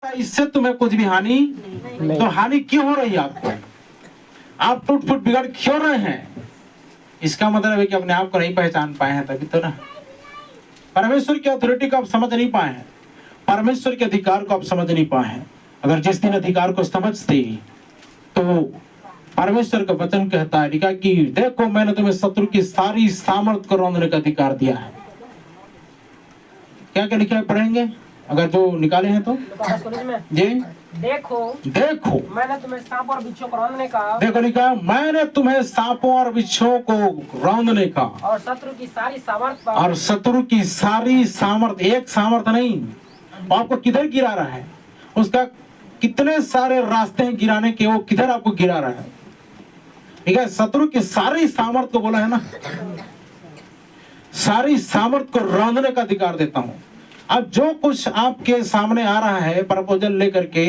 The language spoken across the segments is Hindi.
इससे तुम्हें कुछ भी हानि तो हानि क्यों हो रही है आपको? आप टूट फूट बिगड़ क्यों रहे हैं? इसका मतलब है कि अपने आप को नहीं पहचान पाए हैं, तभी तो ना। परमेश्वर की अथॉरिटी को आप समझ नहीं पाए हैं, परमेश्वर के अधिकार को आप समझ नहीं पाए हैं। अगर जिस दिन अधिकार को समझते तो परमेश्वर का वचन कहता है, लिखा कि देखो मैंने तुम्हें शत्रु की सारी सामर्थ को रौंदने का अधिकार दिया है। क्या क्या लिखा है, पढ़ेंगे अगर जो निकाले हैं तो जी। देखो मैंने तुम्हें सांपों और बिच्छू को रौंदने का, देखो लिखा मैंने तुम्हें सांपों और बिच्छुओं को रौंदने का और शत्रु की सारी सामर्थ पर, और शत्रु की सारी सामर्थ, एक सामर्थ नहीं, आपको किधर गिरा रहा है, उसका कितने सारे रास्ते हैं गिराने के, वो किधर आपको गिरा रहा है। ठीक है, शत्रु की सारी सामर्थ को बोला है ना, सारी सामर्थ को रौंदने का अधिकार देता हूं। अब जो कुछ आपके सामने आ रहा है प्रपोजल लेकर के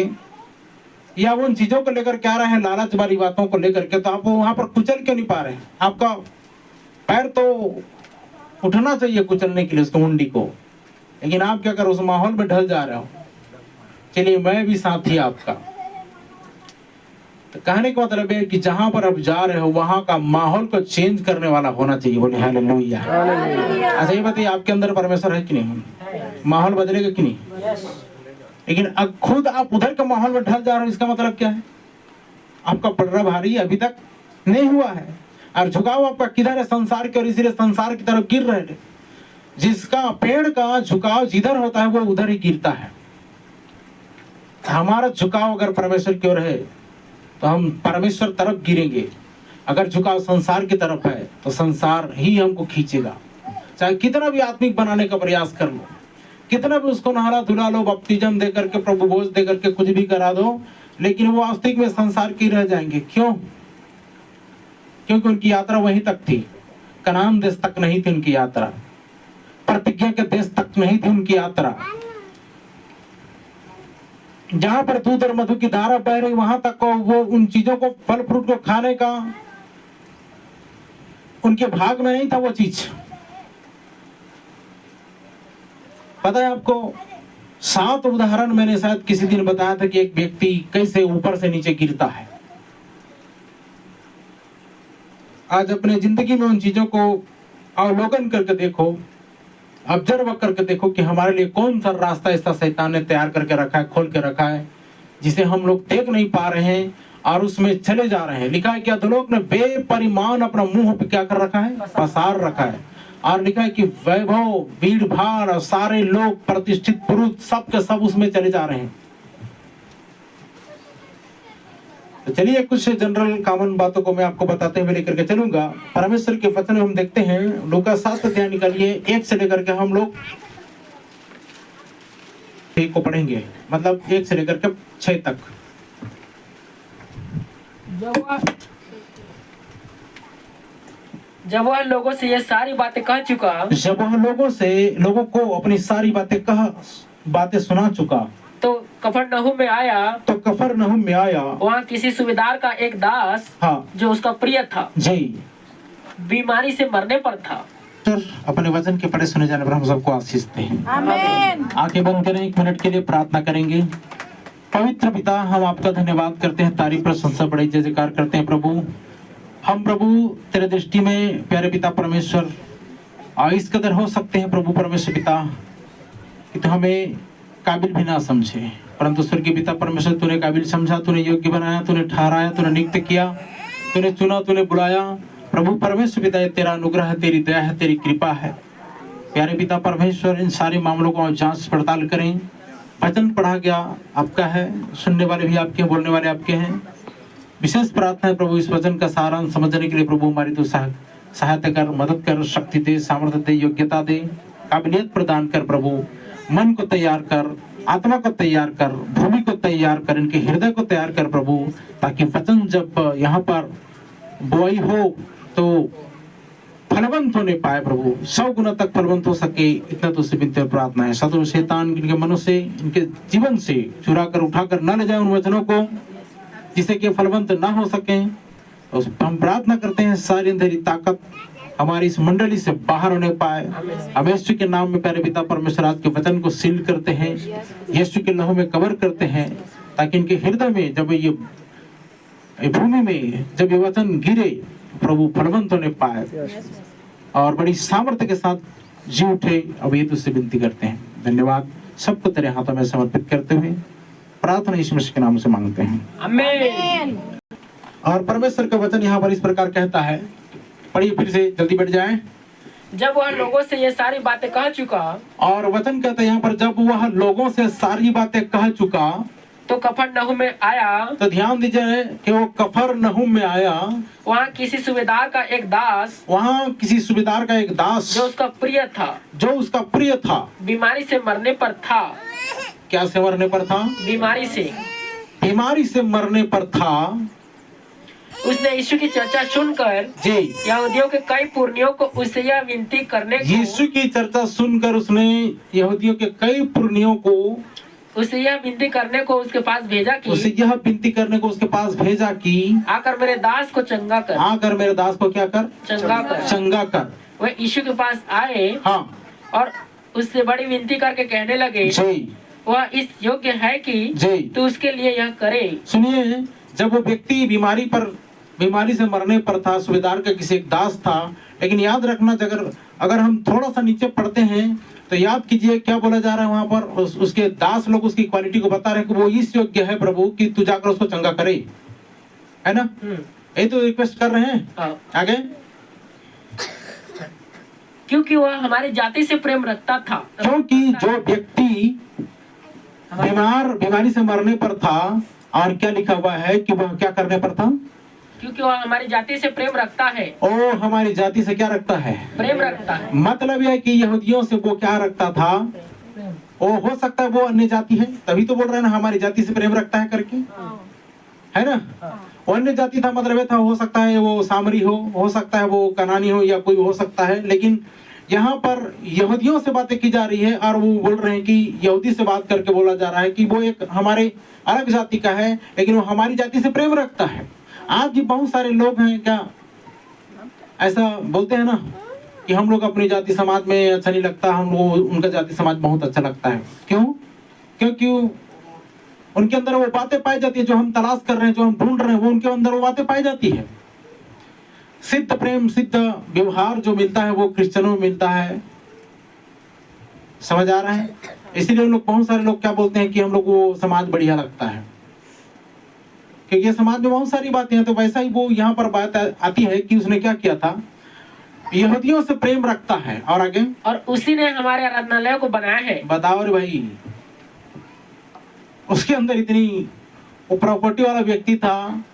या उन चीजों को लेकर के आ रहे हैं, लालच वाली बातों को लेकर के, तो आप वहां पर कुचल क्यों नहीं पा रहे हैं? आपका पैर तो उठना चाहिए कुचलने के लिए उसको, मुंडी को, लेकिन आप क्या कर उस माहौल में ढल जा रहे हो। चलिए मैं भी साथी आपका। तो कहने का मतलब है कि जहां पर आप जा रहे हो वहां का माहौल को चेंज करने वाला होना चाहिए। बोले हालेलुया। अच्छा ये बताइए, आपके अंदर परमेश्वर है कि नहीं? माहौल बदलेगा कि नहीं? लेकिन अब खुद आप उधर के माहौल में ढल जा रहे हो, इसका मतलब क्या है? आपका पलड़ा भारी अभी तक नहीं हुआ है और झुकाव आपका किधर है? संसार के, और इसीलिए संसार की तरफ गिर रहे थे। जिसका पेड़ का झुकाव जिधर होता है वो उधर ही गिरता है। हमारा झुकाव अगर परमेश्वर की ओर है तो हम परमेश्वर तरफ गिरेंगे। अगर झुकाव संसार की तरफ है तो संसार ही हमको खींचेगा। चाहे कितना भी आत्मिक बनाने का प्रयास कर लो, कितना भी उसको नहला धुला लो, बपतिस्म दे करके, प्रभु बोझ दे करके कुछ भी करा दो, लेकिन वो वास्तविक में संसार की रह जाएंगे। क्यों? क्योंकि उनकी यात्रा वहीं तक थी, कनान देश तक नहीं थी उनकी यात्रा, प्रतिज्ञा के देश तक नहीं थी उनकी यात्रा। जहां पर दूध और मधु की धारा बह रही वहां तक को वो उन चीजों को, फल फ्रूट को खाने का उनके भाग में नहीं था वो चीज। पता है आपको, 7 उदाहरण मैंने शायद किसी दिन बताया था कि एक व्यक्ति कैसे ऊपर से नीचे गिरता है। आज अपने जिंदगी में उन चीजों को अवलोकन करके देखो, ऑब्जर्व करके देखो कि हमारे लिए कौन सा रास्ता ऐसा शैतान ने तैयार करके रखा है, खोल के रखा है, जिसे हम लोग देख नहीं पा रहे हैं और उसमें चले जा रहे हैं। लिखा है कि अधोलोक ने बेपरिमाण अपना मुंह पे क्या कर रखा है? पसार रखा है। और लिखा है कि वैभव, भीड़ भाड़ और सारे लोग, प्रतिष्ठित पुरुष, सब के सब उसमें चले जा रहे हैं। तो चलिए कुछ जनरल कॉमन बातों को मैं आपको बताते हुए लेकर के चलूंगा। परमेश्वर के वचन में हम देखते हैं, लूका 7 अध्याय निकालिए, 1 से लेकर के हम लोग ठीक को पढ़ेंगे, मतलब 1 से लेकर के 6 तक। जब वह लोगों से ये सारी बातें कह चुका, जब वह लोगों को अपनी सारी बातें सुना चुका, तो कफरनहूम में आया। वहाँ किसी सूबेदार का एक दास, हाँ, जो उसका प्रिय था, जी, बीमारी से मरने पर था। अपने वचन के पढ़े सुने जाने पर हम सबको आशीष दें। आमीन। आंखें बंद करें, 1 मिनट के लिए प्रार्थना करेंगे। पवित्र पिता, हम आपका धन्यवाद करते हैं, तारीफ प्रशंसा बड़े जय जयकार करते हैं प्रभु। हम प्रभु तेरे दृष्टि में प्यारे पिता परमेश्वर इस कदर हो सकते हैं प्रभु परमेश्वर पिता कि तो हमें काबिल भी ना समझे, परंतु स्वर्गीय पिता परमेश्वर तूने काबिल समझा, तूने योग्य बनाया, तूने ठहराया, तूने नियुक्त किया, तूने चुना, तूने बुलाया। प्रभु परमेश्वर पिता, तेरा अनुग्रह है, तेरी दया है, तेरी कृपा है। प्यारे पिता परमेश्वर, इन सारे मामलों को जांच पड़ताल करें। वचन पढ़ा गया आपका है, सुनने वाले भी आपके, बोलने वाले आपके हैं। विशेष प्रार्थना है प्रभु, इस वचन का सारांश समझने के लिए प्रभु हमारी तो सहायता कर, मदद कर, शक्ति दे, सामर्थ्य दे, योग्यता दे, काबिलियत प्रदान कर प्रभु। मन को तैयार कर, आत्मा को तैयार कर, भूमि को तैयार कर, इनके हृदय को तैयार कर प्रभु, ताकि वचन जब यहाँ पर बोई हो तो फलवंत होने पाए प्रभु, 100 गुना तक फलवंत हो सके। इतना तो विनती प्रार्थना है। शत्रु शैतान इनके मनों से, इनके जीवन से चुरा कर उठा कर न ले जाए उन वचनों को, जिससे कि फलवंत ना हो सके। हम प्रार्थना करते हैं सारी अंधेरी ताकत हमारी इस मंडली से बाहर होने पाए। हम यीशु के नाम में प्यारे पिता परमेश्वर आज के वचन को सील करते हैं, यीशु के लहू में कवर करते हैं, ताकि इनके हृदय में जब ये भूमि में जब ये वचन गिरे प्रभु फलवंत होने पाए और बड़ी सामर्थ्य के साथ जी उठे। अब ये तुझसे विनती करते हैं। धन्यवाद। सबको तेरे हाथों में समर्पित करते हुए प्रार्थना यीशु मसीह के नाम से मांगते हैं, आमीन। और परमेश्वर का वचन यहाँ पर इस प्रकार कहता है, पढ़िए फिर से, जल्दी बैठ जाएं। जब वह लोगों से ये सारी बातें कह चुका, और वचन कहता है यहाँ पर, जब वह लोगों से सारी बातें कह चुका तो कफरनहूम में आया। तो ध्यान दीजिए कि वो कफरनहूम में आया। वहाँ किसी सूबेदार का एक दास, वहाँ किसी सूबेदार का एक दास जो उसका प्रिय था, बीमारी से मरने पर था। क्या से मरने पर था? बीमारी से मरने पर था। उसने यीशु की चर्चा सुनकर जी यहूदियों के कई पुरनियों को उससे यह विनती करने को, यीशु की चर्चा सुनकर उसने यहूदियों के कई पुरनियों को उसे यह विनती करने को उसके पास भेजा कि आकर मेरे दास को चंगा कर। आकर मेरे दास को क्या कर? चंगा कर। वह यीशु के पास आए, हाँ, और उससे बड़ी विनती करके कहने लगे, वह इस योग्य है कि तू उसके लिए यह करे। सुनिए, जब वो व्यक्ति बीमारी से मरने पर था, सूबेदार का किसी एक दास था, लेकिन याद रखना, अगर हम थोड़ा सा नीचे पढ़ते हैं तो याद कीजिए क्या बोला जा रहा है वहां पर। उसके दास लोग उसकी क्वालिटी को बता रहे हैं कि वो इस योग्य है प्रभु कि तू जाकर उसको चंगा करे, है ना? यही तो रिक्वेस्ट कर रहे हैं। आगे, क्योंकि वह हमारी जाति से प्रेम रखता था। क्योंकि जो व्यक्ति बीमारी से मरने पर था, और क्या लिखा हुआ है कि वह क्या करने पर था? क्योंकि वह हमारी जाति से प्रेम रखता है। ओ, हमारी जाति से क्या रखता है? प्रेम रखता है। मतलब यह कि यहूदियों से वो क्या रखता था? वो हो सकता है वो अन्य जाति है, तभी तो बोल रहे हैं ना हमारी जाति से प्रेम रखता है करके, है ना? वो अन्य जाति था, मतलब ये था, हो सकता है वो सामरी हो सकता है वो कनानी हो, या कोई हो सकता है, लेकिन यहाँ पर यहूदियों से बातें की जा रही है और वो बोल रहे हैं कि यहूदी से बात करके बोला जा रहा है कि वो एक हमारे अलग जाति का है, लेकिन वो हमारी जाति से प्रेम रखता है। आज भी बहुत सारे लोग हैं क्या ऐसा बोलते हैं ना कि हम लोग अपनी जाति समाज में अच्छा नहीं लगता, हम लोग उनका जाति समाज बहुत अच्छा लगता है। क्यों? क्योंकि उनके अंदर वो बातें पाई जाती है जो हम तलाश कर रहे हैं, जो हम ढूंढ रहे हैं, वो उनके अंदर वो बातें पाई जाती है। सिद्ध प्रेम, सिद्ध व्यवहार जो मिलता है वो क्रिश्चियनों में मिलता है। समझ आ रहा है? इसीलिए लोग, बहुत सारे लोग क्या बोलते हैं कि हम लोग वो समाज बढ़िया लगता है, क्योंकि ये समाज में बहुत सारी बातें हैं। तो वैसा ही वो यहाँ पर बात आती है कि उसने क्या किया था, यहूदियों से प्रेम रखता है। और आगे, और उसी ने हमारे आराधनालय को बनाया है। बताओ रे भाई, उसके अंदर इतनी वो प्रॉपर्टी वाला व्यक्ति था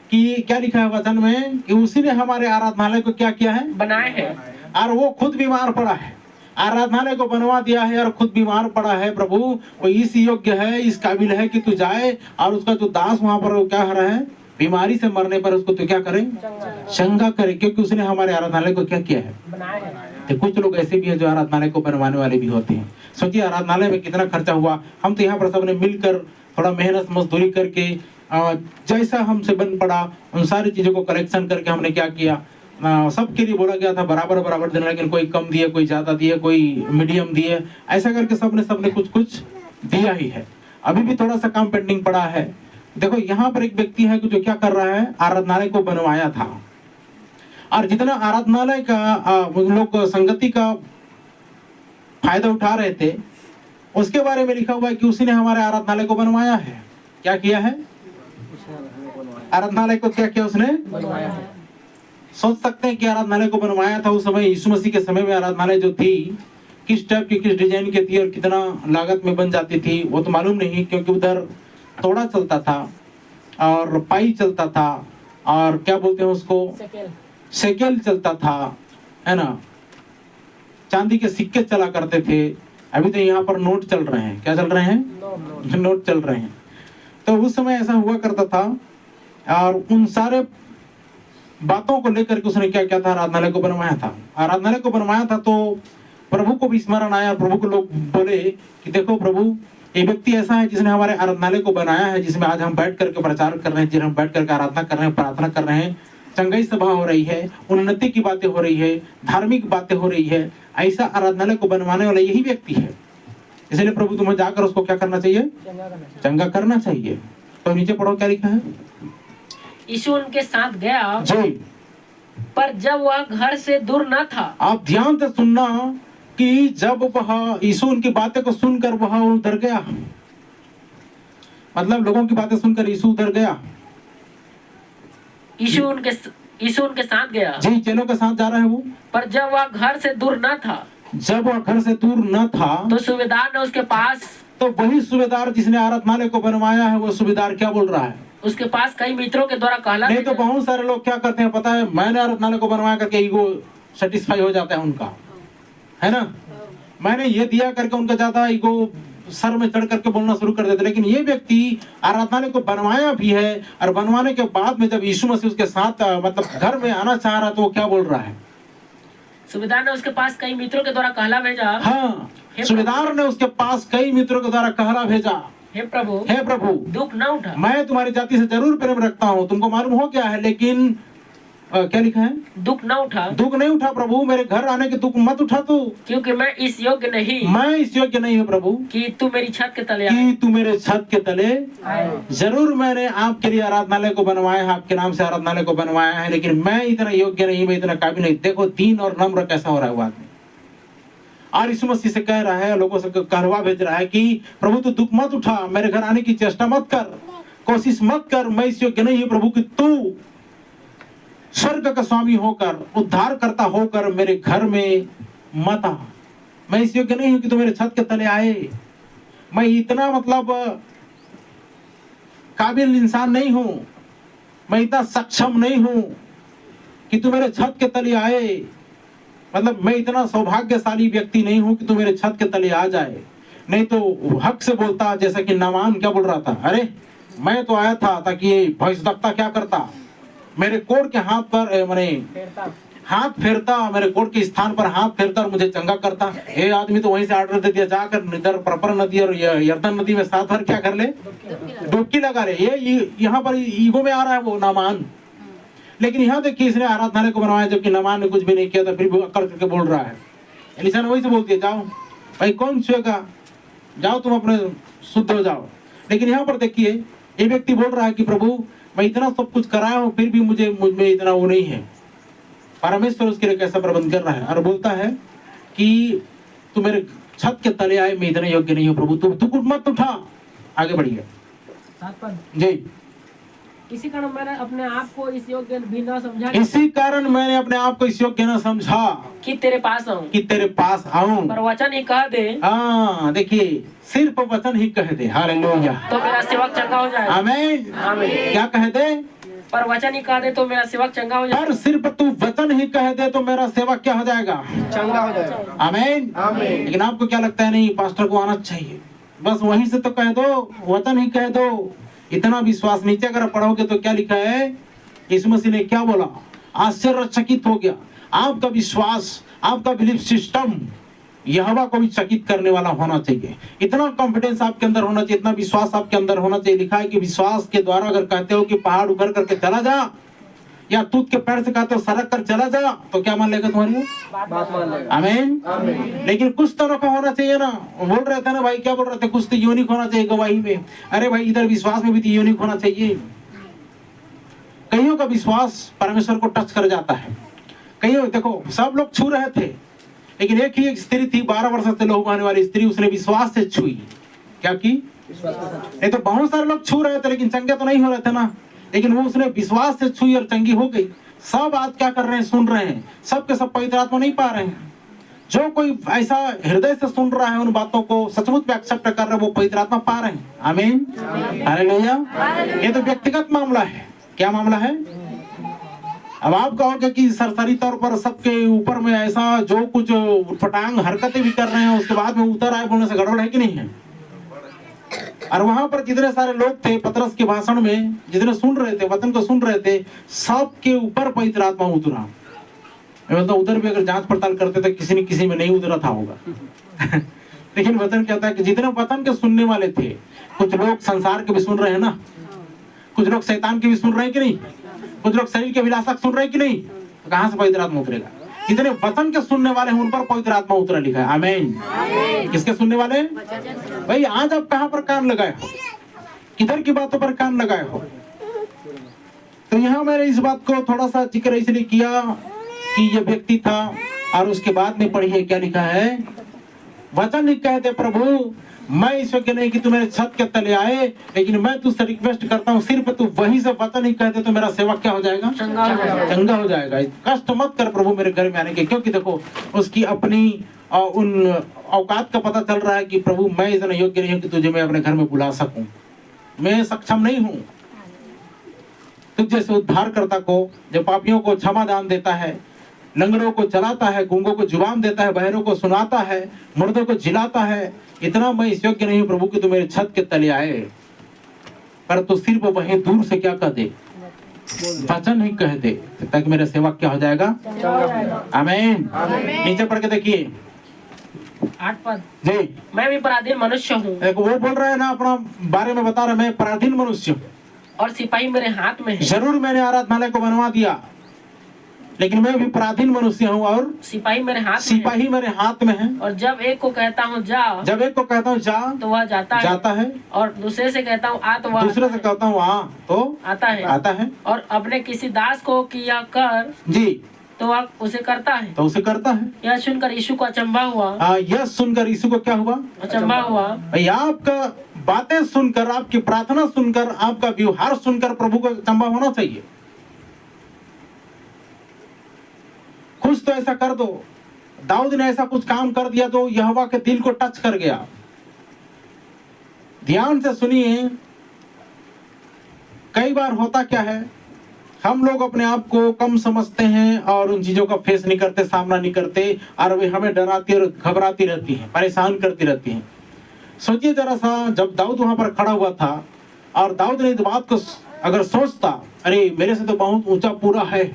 कि क्या लिखा है वचन में कि उसी ने हमारे आराधनालय को क्या किया है? बनाया है। और वो खुद बीमार पड़ा है, आराधनालय को बनवा दिया है और खुद बीमार पड़ा है। प्रभु वो इस योग्य है, इस काबिल है कि तू जाए और उसका जो दास वहां पर वो क्या हो रहा है, बीमारी से मरने पर उसको तो क्या करे? चंगा करे, क्योंकि उसने हमारे आराधनालय को क्या किया है? बनाया है। तो कुछ लोग ऐसे भी हैं जो आराधनालय को बनवाने वाले भी होते हैं। सोचिए आराधनालय में कितना खर्चा हुआ। हम तो यहाँ पर सबने मिलकर थोड़ा मेहनत मजदूरी करके जैसा हमसे बन पड़ा उन सारी चीजों को कलेक्शन करके हमने क्या किया, सबके लिए बोला गया था बराबर देना, लेकिन कोई कम दिए, कोई ज्यादा दिए, कोई मीडियम दिए, ऐसा करके सबने कुछ दिया ही है। अभी भी थोड़ा सा काम पेंडिंग पड़ा है। देखो यहाँ पर एक व्यक्ति है जो क्या कर रहा है, आराधनालय को बनवाया था, और जितना आराधनालय का लोग संगति का फायदा उठा रहे थे उसके बारे में लिखा हुआ है कि उसी ने हमारे आराधनालय को बनवाया है। क्या किया है? आराधनालय को क्या किया? उसने बनवाया है। सोच सकते हैं कि आराधनालय को बनवाया था उस समय, यीशु मसीह के समय में आराधनालय जो थी किस टाइप की, किस डिजाइन की थी और कितना लागत में बन जाती थी वो तो मालूम नहीं, क्योंकि उधर तोड़ा चलता था और पाई चलता था और क्या बोलते हैं उसको, सेकेल चलता था, है ना? चांदी के सिक्के चला करते थे। अभी तो यहाँ पर नोट चल रहे हैं। क्या चल रहे हैं? नोट चल रहे हैं। तो उस समय ऐसा हुआ करता था, और उन सारे बातों को लेकर के उसने क्या किया था? आराधनालय को बनवाया था। आराधनालय को बनवाया था तो प्रभु को भी स्मरण आया। प्रभु को लोग बोले कि देखो प्रभु, ये व्यक्ति ऐसा है जिसने हमारे आराधनालय को बनाया है, जिसमें आज हम बैठ करके प्रचार कर रहे हैं, जिसमें हम बैठ करके आराधना कर रहे हैं, प्रार्थना कर रहे हैं, चंगाई सभा हो रही है, उन्नति की बातें हो रही है, धार्मिक बातें हो रही है, ऐसा आराधनालय को बनवाने वाला यही व्यक्ति है। इसलिए प्रभु तुम्हें जाकर उसको क्या करना चाहिए? चंगा करना चाहिए। तो नीचे पढ़ो क्या लिखा है। यीशु उनके साथ गया जी, पर जब वह घर से दूर न था। आप ध्यान से सुनना कि जब वह यीशु उनकी बातें को सुनकर वह उधर गया, मतलब लोगों की बातें सुनकर यीशु उधर गया। यीशु उनके साथ गया। जी, चेलों के साथ जा रहा है वो। पर जब वह घर से दूर न था, जब वह घर से दूर न था, तो सूबेदार ने उसके पास, तो वही सूबेदार जिसने आराधनालय को बनवाया है, वो सूबेदार क्या बोल रहा है? उसके पास कई मित्रों के द्वारा कहला। नहीं तो बहुत सारे लोग क्या करते हैं पता है, मैंने आराधनालय को बनवाया करके ईगो सेटिस्फाई हो जाता है उनका, है ना। मैंने ये दिया करके उनका ज्यादा ईगो सर में चढ़ करके बोलना शुरू कर देते। लेकिन ये व्यक्ति आराधनालय को बनवाया भी है, और बनवाने के बाद में जब यीशु मसीह उसके साथ मतलब घर में आना चाह रहा, तो वो क्या बोल रहा है? सूबेदार ने उसके पास कई मित्रों के द्वारा कहला भेजा। हाँ, सूबेदार ने उसके पास कई मित्रों के द्वारा कहला भेजा, हे प्रभु दुख न उठा, मैं तुम्हारी जाति से जरूर प्रेम रखता हूँ, तुमको मालूम हो क्या है, लेकिन क्या लिखा है? दुख न उठा, दुख नहीं उठा प्रभु, मेरे घर आने के दुख मत उठा तू, क्योंकि मैं इस योग्य नहीं हूँ प्रभु कि तू मेरी छत के तले कि तू मेरे छत के तले जरूर मैंने आपके लिए आराधनालय को बनवाया है, आपके नाम से आराधनालय को बनवाया है, लेकिन मैं इतना योग्य नहीं, मैं इतना काबिल नहीं। देखो दीन और नम्र कैसा हो रहा है वो आदमी, और यीशु मसीह से कह रहा है, लोगों से कहलवा भेज रहा है कि प्रभु तू दुख मत उठा, मेरे घर आने की चेष्टा मत कर, कोशिश मत कर, मैं इस योग्य नहीं हूँ प्रभु कि तू स्वर्ग का स्वामी होकर, उद्धार करता होकर मेरे घर में मत आ। मैं इस योग्य नहीं हूं कि तू मेरे छत के तले आए, मैं इतना मतलब काबिल इंसान नहीं हूं, मैं इतना सक्षम नहीं हूं कि तू मेरे छत के तले आए, मतलब मैं इतना सौभाग्यशाली व्यक्ति नहीं हूं कि तू मेरे छत के तले आ जाए। नहीं तो हक से बोलता, जैसा कि नामान क्या बोल रहा था, अरे मैं तो आया था ताकि ये भविष्यवक्ता क्या करता, मेरे कोड़ के हाथ पर मैंने हाथ फेरता, मेरे कोड़ के स्थान पर हाथ फेरता और मुझे चंगा करता। ये आदमी तो वहीं से ऑर्डर दे दिया, जाकर निदर परपर नदी और यर्दन नदी में 7 बार क्या कर ले, डुबकी लगा ले। ये यहाँ पर ईगो में आ रहा है वो नामान। लेकिन यहाँ देखिए, इसने आराधनालय को बनवाया जबकि नामान ने कुछ भी नहीं किया था, फिर भी अकड़ करके बोल रहा है। एलिशा ने वही से बोलती है, जाओ भाई कौन छुएगा, जाओ तुम अपने शुद्ध हो जाओ। लेकिन यहाँ पर देखिए, ये व्यक्ति बोल रहा है कि प्रभु मैं इतना सब कुछ कराया हूँ, फिर भी मुझ में इतना वो नहीं है। परमेश्वर उसके लिए कैसा प्रबंध कर रहा है, और बोलता है कि तू मेरे छत के तले आए, मैं इतना योग्य नहीं हूँ प्रभु, तू मत उठा। आगे बढ़िए जी। इसी कारण मैंने अपने आप को इस योग्य भी न समझा, इसी कारण मैंने अपने आप को इस योग्य न समझा कि तेरे पास आऊं, पर वचन ही कह दे। हाँ देखिए, सिर्फ वचन ही कह दे, हालेलुया, तो मेरा सेवक चंगा हो जाएगा। आमीन, आमीन। क्या कह दे? पर वचन ही कह दे तो मेरा सेवक चंगा हो जाएगा। पर सिर्फ तू वचन ही कह दे तो मेरा सेवक क्या हो जाएगा? चंगा हो जाएगा। आमीन, आमीन। लेकिन आपको क्या लगता है, नहीं पास्टर को आना चाहिए, बस वहीं से तो कह दो, वचन ही कह दो। इतना विश्वास नीचे अगर पढ़ोगे तो क्या लिखा है, यीशु मसीह ने क्या बोला, आश्चर्यचकित हो गया। आपका विश्वास, आपका बिलीफ सिस्टम यहोवा को भी चकित करने वाला होना चाहिए। इतना कॉन्फिडेंस आपके अंदर होना चाहिए, इतना विश्वास आपके अंदर होना चाहिए। लिखा है कि विश्वास के द्वारा अगर कहते हो कि पहाड़ उखड़ करके चला जा, या तूत के पैर से कहते हो सड़क कर चला जा, तो क्या मान लेगा तुम्हारी बात मान लेगा। आमीन। लेकिन कुछ तो रखा होना चाहिए ना। बोल रहे थे ना भाई, क्या बोल रहे थे, कुछ तो यूनिक होना चाहिए गवाही में। अरे भाई, इधर विश्वास में भी तो यूनिक होना चाहिए। कईयों का विश्वास परमेश्वर को टच कर जाता है। कईयों, देखो सब लोग छू रहे थे, लेकिन एक ही एक स्त्री थी 12 वर्ष से लहू बहने वाली स्त्री, उसने विश्वास से छुई। क्या की? ये तो बहुत सारे लोग छू रहे थे लेकिन चंगे तो नहीं हो रहे थे ना, लेकिन वो उसने विश्वास से छुई और चंगी हो गई। सब आज क्या कर रहे हैं, सुन रहे हैं, सब के सब पवित्र आत्मा नहीं पा रहे हैं। जो कोई ऐसा हृदय से सुन रहा है, उन बातों को सचमुच में एक्सेप्ट कर रहे हैं, वो पवित्र आत्मा पा रहे हैं। आमीन, हालेलुया। ये तो व्यक्तिगत मामला है। क्या मामला है? अब आप कहोगे कि सरसरी तौर पर सबके ऊपर में ऐसा जो कुछ फटांग हरकतें भी कर रहे हैं, उसके बाद में उतर आए बोलने से गड़बड़ है कि नहीं है? और वहां पर जितने सारे लोग थे पतरस के भाषण में, जितने सुन रहे थे, वचन को सुन रहे थे, सबके ऊपर पवित्र आत्मा उतरा। मतलब उधर भी अगर जांच पड़ताल करते तो किसी न किसी में नहीं उतरा था होगा। लेकिन वचन कहता है कि जितने वचन के सुनने वाले थे, कुछ लोग संसार के भी सुन रहे हैं ना, कुछ लोग शैतान के भी सुन रहे हैं कि नहीं? कुछ लोग शरीर के अभिलाषा सुन रहे कि नहीं, तो कहां से पवित्र आत्मा उतरेगा? जितने वचन के सुनने वाले हैं उन पर पवित्र आत्मा उतरा लिखा है। आमीन। किसके सुनने वाले हैं? भाई आज आप कहां पर कान लगाए हो, किधर की बातों पर कान लगाए हो? तो यहाँ मैंने इस बात को थोड़ा सा जिक्र इसलिए किया कि ये व्यक्ति था, और उसके बाद में पढ़िए क्या लिखा है। वचन ही कहते, प्रभु मैं इस वक्त नहीं कि तू मेरे छत के तले आए, लेकिन मैं तुझसे रिक्वेस्ट करता हूँ सिर्फ तू वहीं से वचन ही कहते तो मेरा सेवक क्या हो जाएगा? चंगा हो जाएगा। कष्ट मत कर प्रभु मेरे घर में आने के, क्योंकि देखो उसकी अपनी उन औकात का पता चल रहा है कि प्रभु मैं इतना योग्य नहीं हूँ कि तुझे मैं अपने घर में बुला सकूं, मैं सक्षम नहीं हूँ। तुझ जैसे उद्धारकर्ता को, जो पापियों को क्षमा दान देता है, लंगड़ों को चलाता है, गूंगों को जुबान देता है, बहरों को सुनाता है, मुर्दों को जिलाता है, इतना मैं इस योग्य नहीं हूँ प्रभु कि तू मेरे छत के तले आए। पर तू सिर्फ वहीं दूर से क्या कह दे, वचन ही कह दे, ताकि मेरा सेवक क्या हो जाएगा? आमीन। नीचे पढ़ के देखिए 8 पद जी। मैं भी पराधीन मनुष्य हूँ। वो बोल रहा है ना, अपना बारे में बता रहा, मैं पराधीन मनुष्य हूँ और सिपाही मेरे हाथ में है। जरूर मैंने आराधनालय को बनवा दिया, लेकिन मैं भी पराधीन मनुष्य हूँ और सिपाही मेरे हाथ सिपाही मेरे हाथ में है। और जब एक को कहता हूँ जा, जब एक को कहता हूँ जा, तो वह जाता है। और दूसरे से कहता हूँ आ, तो वह दूसरे से कहता हूँ आ, तो आता है। और अपने किसी दास को किया कर जी, तो वह उसे करता है। तो उसे करता है। यह सुनकर यीशु को अचंभा हुआ। यह सुनकर यीशु को क्या हुआ? अचंभा हुआ। भैया आपका बातें सुनकर, आपकी प्रार्थना सुनकर, आपका व्यवहार सुनकर प्रभु को अचंभा होना चाहिए। कुछ तो ऐसा कर दो। दाऊद ने ऐसा कुछ काम कर दिया तो यहोवा के दिल को टच कर गया। ध्यान से सुनिए, कई बार होता क्या है, हम लोग अपने आप को कम समझते हैं और उन चीजों का फेस नहीं करते, सामना नहीं करते, और वे हमें डराती और घबराती रहती हैं, परेशान करती रहती हैं। सोचिए जरा सा, जब दाऊद वहां पर खड़ा हुआ था और दाऊद ने इस बात को अगर सोचता, अरे मेरे से तो बहुत ऊंचा पूरा है,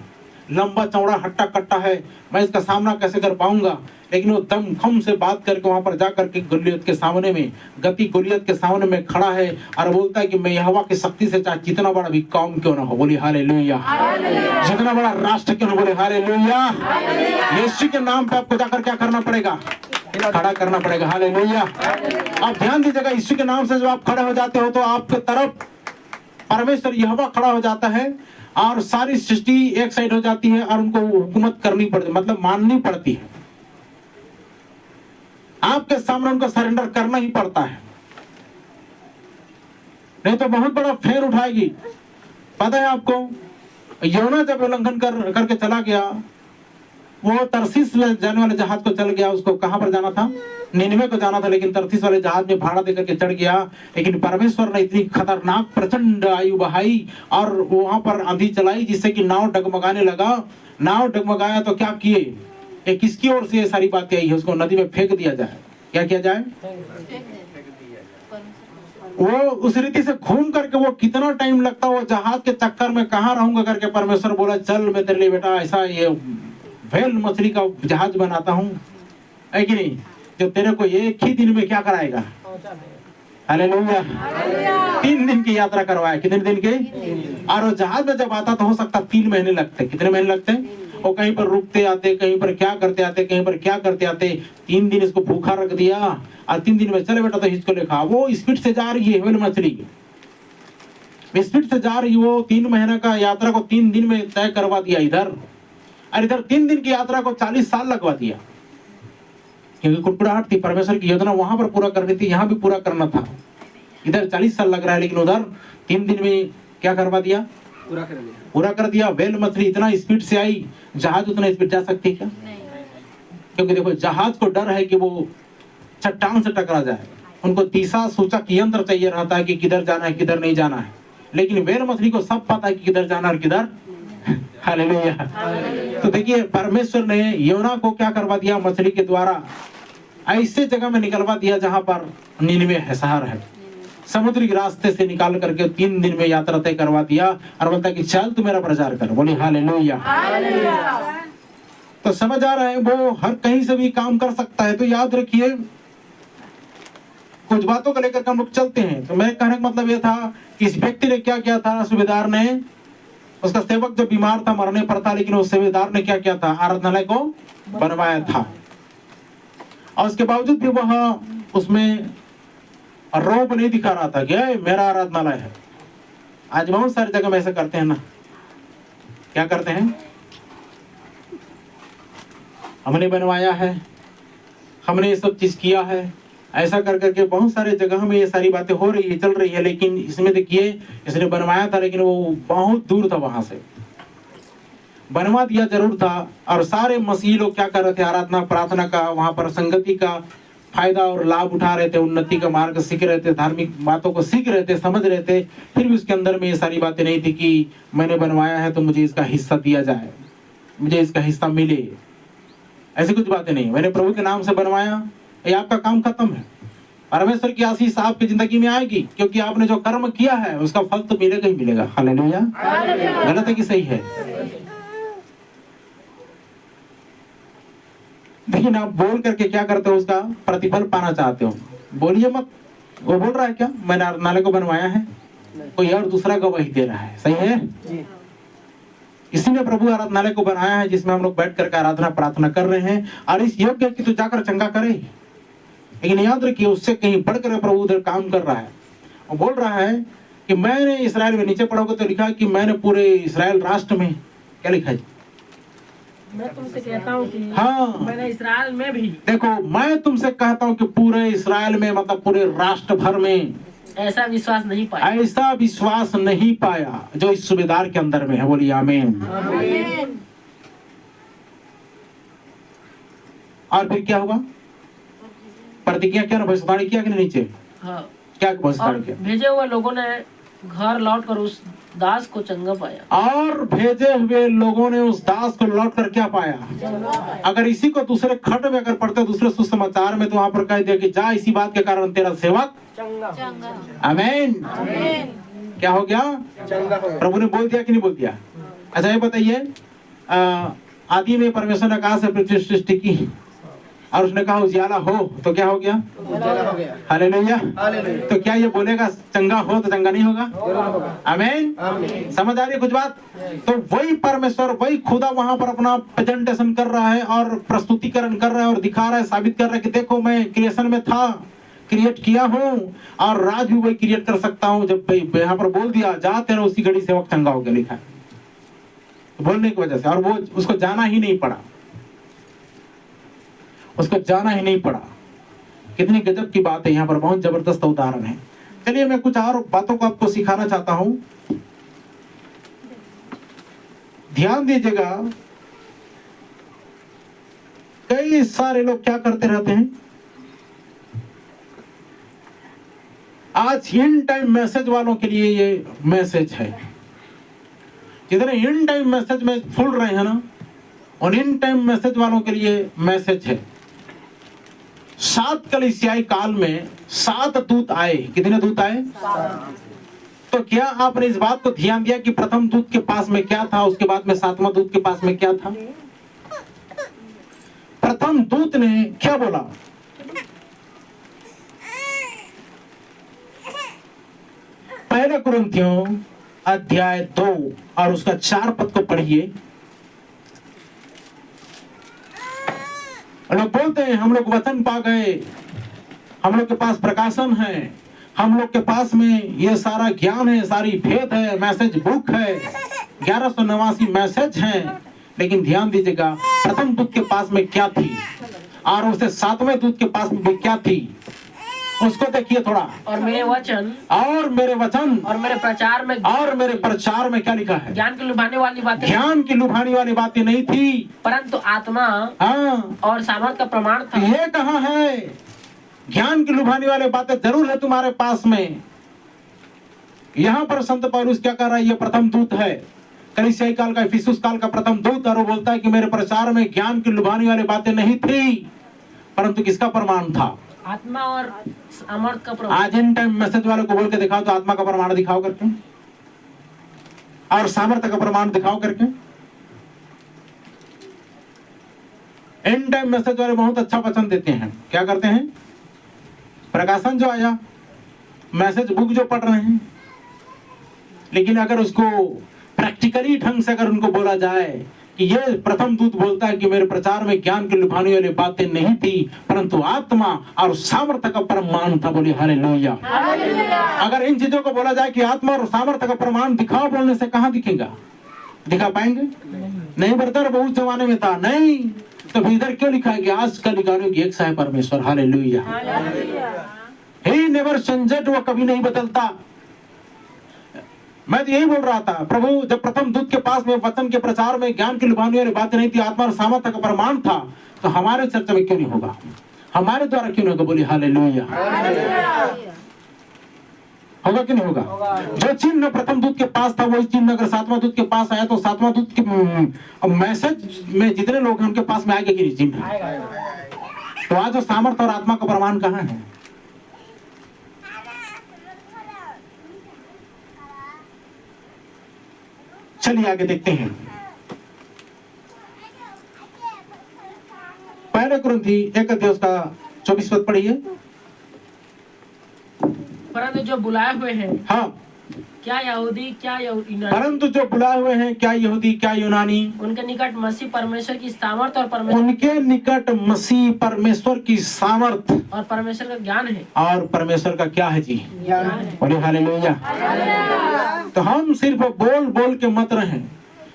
लंबा चौड़ा हट्टा कट्टा है, मैं इसका सामना कैसे कर पाऊंगा, लेकिन वो दम खम से बात करके वहां पर जा करके गोलियत के सामने में, गोलियत के सामने में खड़ा है और बोलता है कि मैं यहोवा की शक्ति से चाहे जितना बड़ा भी कौम क्यों ना हो, बोली हालेलुया, जितना बड़ा राष्ट्र क्यों ना, बोले हालेलुया। यीशु के नाम पे आपको जाकर क्या करना पड़ेगा? खड़ा करना पड़ेगा। हालेलुया। आप ध्यान दीजिएगा, यीशु के नाम से जब आप खड़े हो जाते हो तो आपके तरफ परमेश्वर यहोवा खड़ा हो जाता है और सारी सृष्टि एक साइड हो जाती है और उनको हुकूमत करनी पड़ती, मतलब माननी पड़ती है। आपके सामने उनको सरेंडर करना ही पड़ता है, नहीं तो बहुत बड़ा फेर उठाएगी। पता है आपको, योना जब उल्लंघन करके चला गया, वो तरसीस में जाने वाले जहाज को चल गया। उसको कहां पर जाना था? निनवे को जाना था, लेकिन तरसीस वाले जहाज में भाड़ा देकर के चढ़ गया। लेकिन परमेश्वर ने इतनी खतरनाक प्रचंड आयु बहाई और वहां पर आंधी चलाई जिससे कि नाव डगमगाने लगा। नाव डगमगाया तो क्या किए, ये किसकी ओर से ये सारी बातें आई है? उसको नदी में फेंक दिया जाए। क्या किया जाए? वो उस रीति से घूम करके, वो कितना टाइम लगता, वो जहाज के चक्कर में कहाँ रहूंगा करके परमेश्वर बोला, चल मैं तेरे लिए बेटा ऐसा ये व्हेल मछली का जहाज बनाता हूँ, है कि नहीं, जो तेरे को एक ही दिन में क्या कराएगा? हालेलुया। 3 दिन की यात्रा करवाया। कितने दिन के? और वो जहाज में जब आता तो हो सकता 3 महीने लगते। कितने महीने लगते? वो कहीं पर रुकते आते, कहीं पर क्या करते आते, कहीं पर क्या करते आते। 3 दिन इसको भूखा रख दिया और 3 दिन में चले बेटा तो इसको लिखा। वो स्पीड से जा रही है व्हेल मछली, स्पीड से जा रही। वो 3 महीने का यात्रा को 3 दिन में तय करवा दिया इधर, और इधर 3 दिन की यात्रा को 40 साल लगवा दिया, क्योंकि कुड़कुड़ाहट थी। परमेश्वर की योजना वहां पर पूरा करनी थी, यहाँ भी पूरा करना था। इधर 40 साल लग रहा है, लेकिन उधर 3 दिन में क्या करवा दिया? पूरा कर दिया। व्हेल मछली इतना स्पीड से आई, जहाज उतना स्पीड जा सकती है क्या? क्योंकि देखो, जहाज को डर है कि वो चट्टान से टकरा जाए। उनको दिशा सूचक यंत्र चाहिए रहता है कि किधर जाना है, किधर नहीं जाना है। लेकिन व्हेल मछली को सब पता है कि किधर जाना और किधर। हालेलुया। तो देखिए, परमेश्वर ने योना को क्या करवा दिया? मछली के द्वारा ऐसे जगह में निकलवा दिया जहां पर निनवे है, शहर है। समुद्री रास्ते से निकाल करके 3 दिन में यात्रा तय करवा दिया और बोलता कि चल तू मेरा प्रचार कर। बोले हालेलुया। तो समझ आ रहा है, वो हर कहीं से भी काम कर सकता है। तो याद रखिए, कुछ बातों को लेकर हम लोग चलते हैं। तो मेरे कहने का मतलब यह था कि इस व्यक्ति ने क्या किया था? सूबेदार ने उसका सेवक जो बीमार था, मरने पर था, लेकिन उस सेवेदार ने क्या किया था, आराधनालय को बनवाया था। और उसके बावजूद भी वह उसमें रौब नहीं दिखा रहा था कि मेरा आराधनालय है। आज बहुत सारी जगह में ऐसा करते हैं ना, क्या करते हैं, हमने बनवाया है, हमने ये सब चीज किया है, ऐसा कर करके बहुत सारे जगह में ये सारी बातें हो रही है, चल रही है। लेकिन इसमें देखिए, इसने बनवाया था लेकिन वो बहुत दूर था, वहां से बनवा दिया जरूर था। और सारे मसीही लोग क्या कर रहे थे, आराधना प्रार्थना का, वहां पर संगति का फायदा और लाभ उठा रहे थे, उन्नति का मार्ग सीख रहे थे, धार्मिक बातों को सीख रहे थे, समझ रहे थे। फिर भी उसके अंदर में ये सारी बातें नहीं थी कि मैंने बनवाया है तो मुझे इसका हिस्सा दिया जाए, मुझे इसका हिस्सा मिले। ऐसी कुछ बातें नहीं। मैंने प्रभु के नाम से बनवाया, ये आपका काम खत्म है। परमेश्वर की आशीष आपकी जिंदगी में आएगी, क्योंकि आपने जो कर्म किया है उसका फल तो मिलेगा ही मिलेगा। हालेलुया। गलत है कि सही है? लेकिन आप बोल करके क्या करते हो, उसका प्रतिफल पाना चाहते हो। बोलिए मत, वो बोल रहा है क्या मैंने आराधनालय को बनवाया है, कोई और दूसरा गवाही दे रहा है। सही है? इसी ने प्रभु आराधनालय को बनाया है, जिसमें हम लोग बैठ करके आराधना प्रार्थना कर रहे हैं। और इस योग्य कि तू जाकर चंगा करे, लेकिन याद रखिए उससे कहीं बढ़कर प्रभु उधर काम कर रहा है। और बोल रहा है कि मैंने इस्राएल में, नीचे पढ़ोगे तो लिखा है कि मैंने पूरे इस्राएल राष्ट्र में, क्या लिखा है, मैं तुमसे कहता हूँ कि हाँ, मैंने इस्राएल में भी, देखो मैं तुमसे कहता हूँ कि पूरे इस्राएल में, मतलब पूरे राष्ट्र भर में ऐसा विश्वास नहीं पाया, ऐसा विश्वास नहीं पाया जो इस सूबेदार के अंदर में है। बोलिए आमीन। और फिर क्या हुआ, प्रतिज्ञा क्या, भविष्यवाणी किया कि नहीं नीचे? हाँ। क्या भविष्यवाणी किया? भेजे हुए लोगों ने घर लौटकर उस दास को चंगा पाया। और भेजे हुए लोगों ने उस दास को लौट कर क्या पाया? अगर इसी को दूसरे खंड में अगर पढ़ते, दूसरे सुसमाचार में, तो वहां पर कह दिया कि जा, इसी बात के कारण तेरा सेवक आमीन। क्या हो गया? प्रभु ने बोल दिया कि नहीं बोल दिया? अच्छा ये बताइए, आदि में परमेश्वर ने आकाश से पृथ्वी सृष्टि की और उसने कहा उजियाला हो, तो क्या हो गया? हालेलुया। तो क्या ये बोलेगा चंगा हो तो चंगा नहीं होगा? आमीन। समझ आ रही है कुछ बात? तो वही परमेश्वर, वही खुदा वहां पर अपना प्रेजेंटेशन कर रहा है और प्रस्तुतिकरण कर रहा है और दिखा रहा है, साबित कर रहा है कि देखो मैं क्रिएशन में था, क्रिएट किया हूँ, और राज भी वही क्रिएट कर सकता हूँ। जब यहाँ पर बोल दिया जा, तेरा उसी घड़ी सेवक चंगा हो गया, लिखा है बोलने की वजह से। और वो उसको जाना ही नहीं पड़ा, उसको जाना ही नहीं पड़ा। कितनी गजब की बात है, यहाँ पर बहुत जबरदस्त उदाहरण है। चलिए मैं कुछ और बातों को आपको सिखाना चाहता हूं, ध्यान दीजिएगा। कई सारे लोग क्या करते रहते हैं, आज इन टाइम मैसेज वालों के लिए ये मैसेज है। जितने इन टाइम मैसेज में फुल रहे हैं ना, और इन टाइम मैसेज वालों के लिए मैसेज है। 7 कलीसियाई काल में 7 दूत आए। कितने दूत आए? 7। तो क्या आपने इस बात को ध्यान दिया कि प्रथम दूत के पास में क्या था, उसके बाद में 7वां दूत के पास में क्या था? प्रथम दूत ने क्या बोला? पहले कुरिन्थियों अध्याय 2 और उसका 4 पद को पढ़िए। लोग बोलते हैं हम लोग वचन पा गए, हम लोग के पास प्रकाशन है, हम लोग के पास में ये सारा ज्ञान है, सारी भेद है, मैसेज बुक है, 1189 मैसेज हैं। लेकिन ध्यान दीजिएगा, प्रथम दूत के पास में क्या थी और उससे 7वें दूत के पास में भी क्या थी, उसको देखिए थोड़ा। और मेरे वचन और मेरे वचन और मेरे प्रचार में, और मेरे प्रचार में क्या लिखा है? ज्ञान की लुभाने वाली बातें, ज्ञान की लुभाने वाली बातें नहीं थी, परंतु आत्मा हाँ और सामर्थ का प्रमाण था। ये कहाँ है? ज्ञान की लुभाने वाली बातें जरूर है तुम्हारे पास में। यहाँ पर संत पौलुस क्या कर रहा है? ये प्रथम दूत है, कलीसियाई काल का, इफिसुस काल का प्रथम दूत। और वो बोलता है कि मेरे प्रचार में ज्ञान की लुभाने वाली बातें नहीं थी, परंतु किसका प्रमाण था? आत्मा और सामर्थ का प्रमाण। आज इन टाइम मैसेज वाले को बोल के दिखाओ तो आत्मा का प्रमाण दिखाओ करके, और सामर्थ्य का प्रमाण दिखाओ करके। इन टाइम मैसेज वाले बहुत अच्छा वचन देते हैं। क्या करते हैं? प्रकाशन जो आया, मैसेज बुक जो पढ़ रहे हैं, लेकिन अगर उसको प्रैक्टिकली ढंग से अगर उनको बोला जाए कि ये प्रथम दूत बोलता है कि मेरे प्रचार में ज्ञान के लुभाने वाली बातें नहीं थी, परंतु आत्मा और सामर्थ्य का प्रमाण था। बोलिए हालेलुया। अगर इन चीजों को बोला जाए कि आत्मा और सामर्थ्य का प्रमाण दिखाओ, बोलने से कहां दिखेगा? दिखा पाएंगे? नहीं ब्रदर, बहुत जमाने में था। नहीं तो इधर क्यों लिखा है कि आज का लिखाने की एक सा है परमेश्वर। हालेलुया। ही नेवर चेंजेड, वो कभी नहीं बदलता। मैं तो यही बोल रहा था, प्रभु जब प्रथम दूत के पास में वचन के प्रचार में ज्ञान की लुभाने वाली बातें नहीं थी, आत्मा और सामर्थ्य का प्रमाण था, तो हमारे चर्चा में क्यों नहीं होगा? हमारे द्वारा क्यों नहीं होगा? बोलिए हालेलुया। होगा कि नहीं होगा? जो चिन्ह प्रथम दूत के पास था, वही चिन्ह अगर सातवां दूत के पास आया तो सातवां दूत के मैसेज में जितने लोग हैं उनके पास में आएगा कि नहीं चिन्ह? तो आज जो सामर्थ्य और आत्मा का प्रमाण कहाँ है? चलिए आगे देखते हैं। पहले कुरिन्थी 1 अध्याय उसका 24 पद पढ़िए। परंतु जो बुलाए हुए हैं, हाँ, क्या यहूदी क्या यूनानी, परंतु जो बुलाए हुए हैं, क्या यहूदी क्या यूनानी, उनके निकट मसीह परमेश्वर की सामर्थ और परमेश्वर उनके निकट मसीह परमेश्वर की सामर्थ और परमेश्वर का ज्ञान है। और परमेश्वर का क्या है जी? ज्ञान है। बोले हालेलुया। तो हम सिर्फ बोल बोल के मत रहें,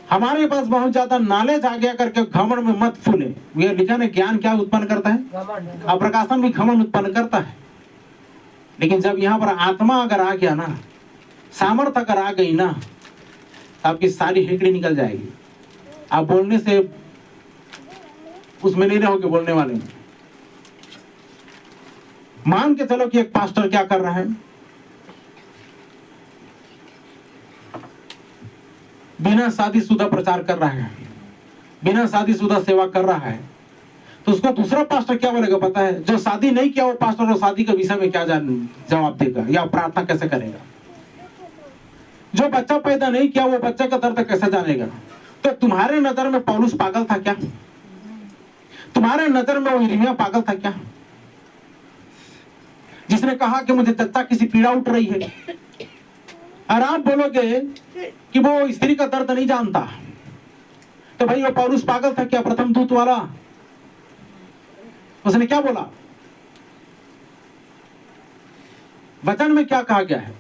हमारे पास बहुत ज्यादा नॉलेज आ गया करके घमंड में मत फूले। ये लिखा है ज्ञान क्या उत्पन्न करता है? और प्रकाशन भी घमंड उत्पन्न करता है। लेकिन जब यहाँ पर आत्मा अगर आ गया ना, सामर्थ अगर आ गई ना, तो आपकी सारी हेकड़ी निकल जाएगी। आप बोलने से उसमें नहीं रहोगे, बोलने वाले में। मान के चलो कि एक पास्टर क्या कर रहा है, बिना शादीशुदा प्रचार कर रहा है, बिना शादीशुदा सेवा कर रहा है, तो उसको दूसरा पास्टर क्या बोलेगा पता है? जो शादी नहीं किया वो पास्टर वो शादी के विषय में क्या जवाब देगा या प्रार्थना कैसे करेगा? जो बच्चा पैदा नहीं किया वो बच्चे का दर्द कैसे जानेगा? तो तुम्हारे नजर में पौलुस पागल था क्या? तुम्हारे नजर में वो यिर्मयाह पागल था क्या, जिसने कहा कि मुझे चच्चा किसी पीड़ा उठ रही है? और आप बोलोगे कि वो स्त्री का दर्द नहीं जानता, तो भाई वो पौलुस पागल था क्या? प्रथम दूत वाला उसने क्या बोला? वचन में क्या कहा गया है?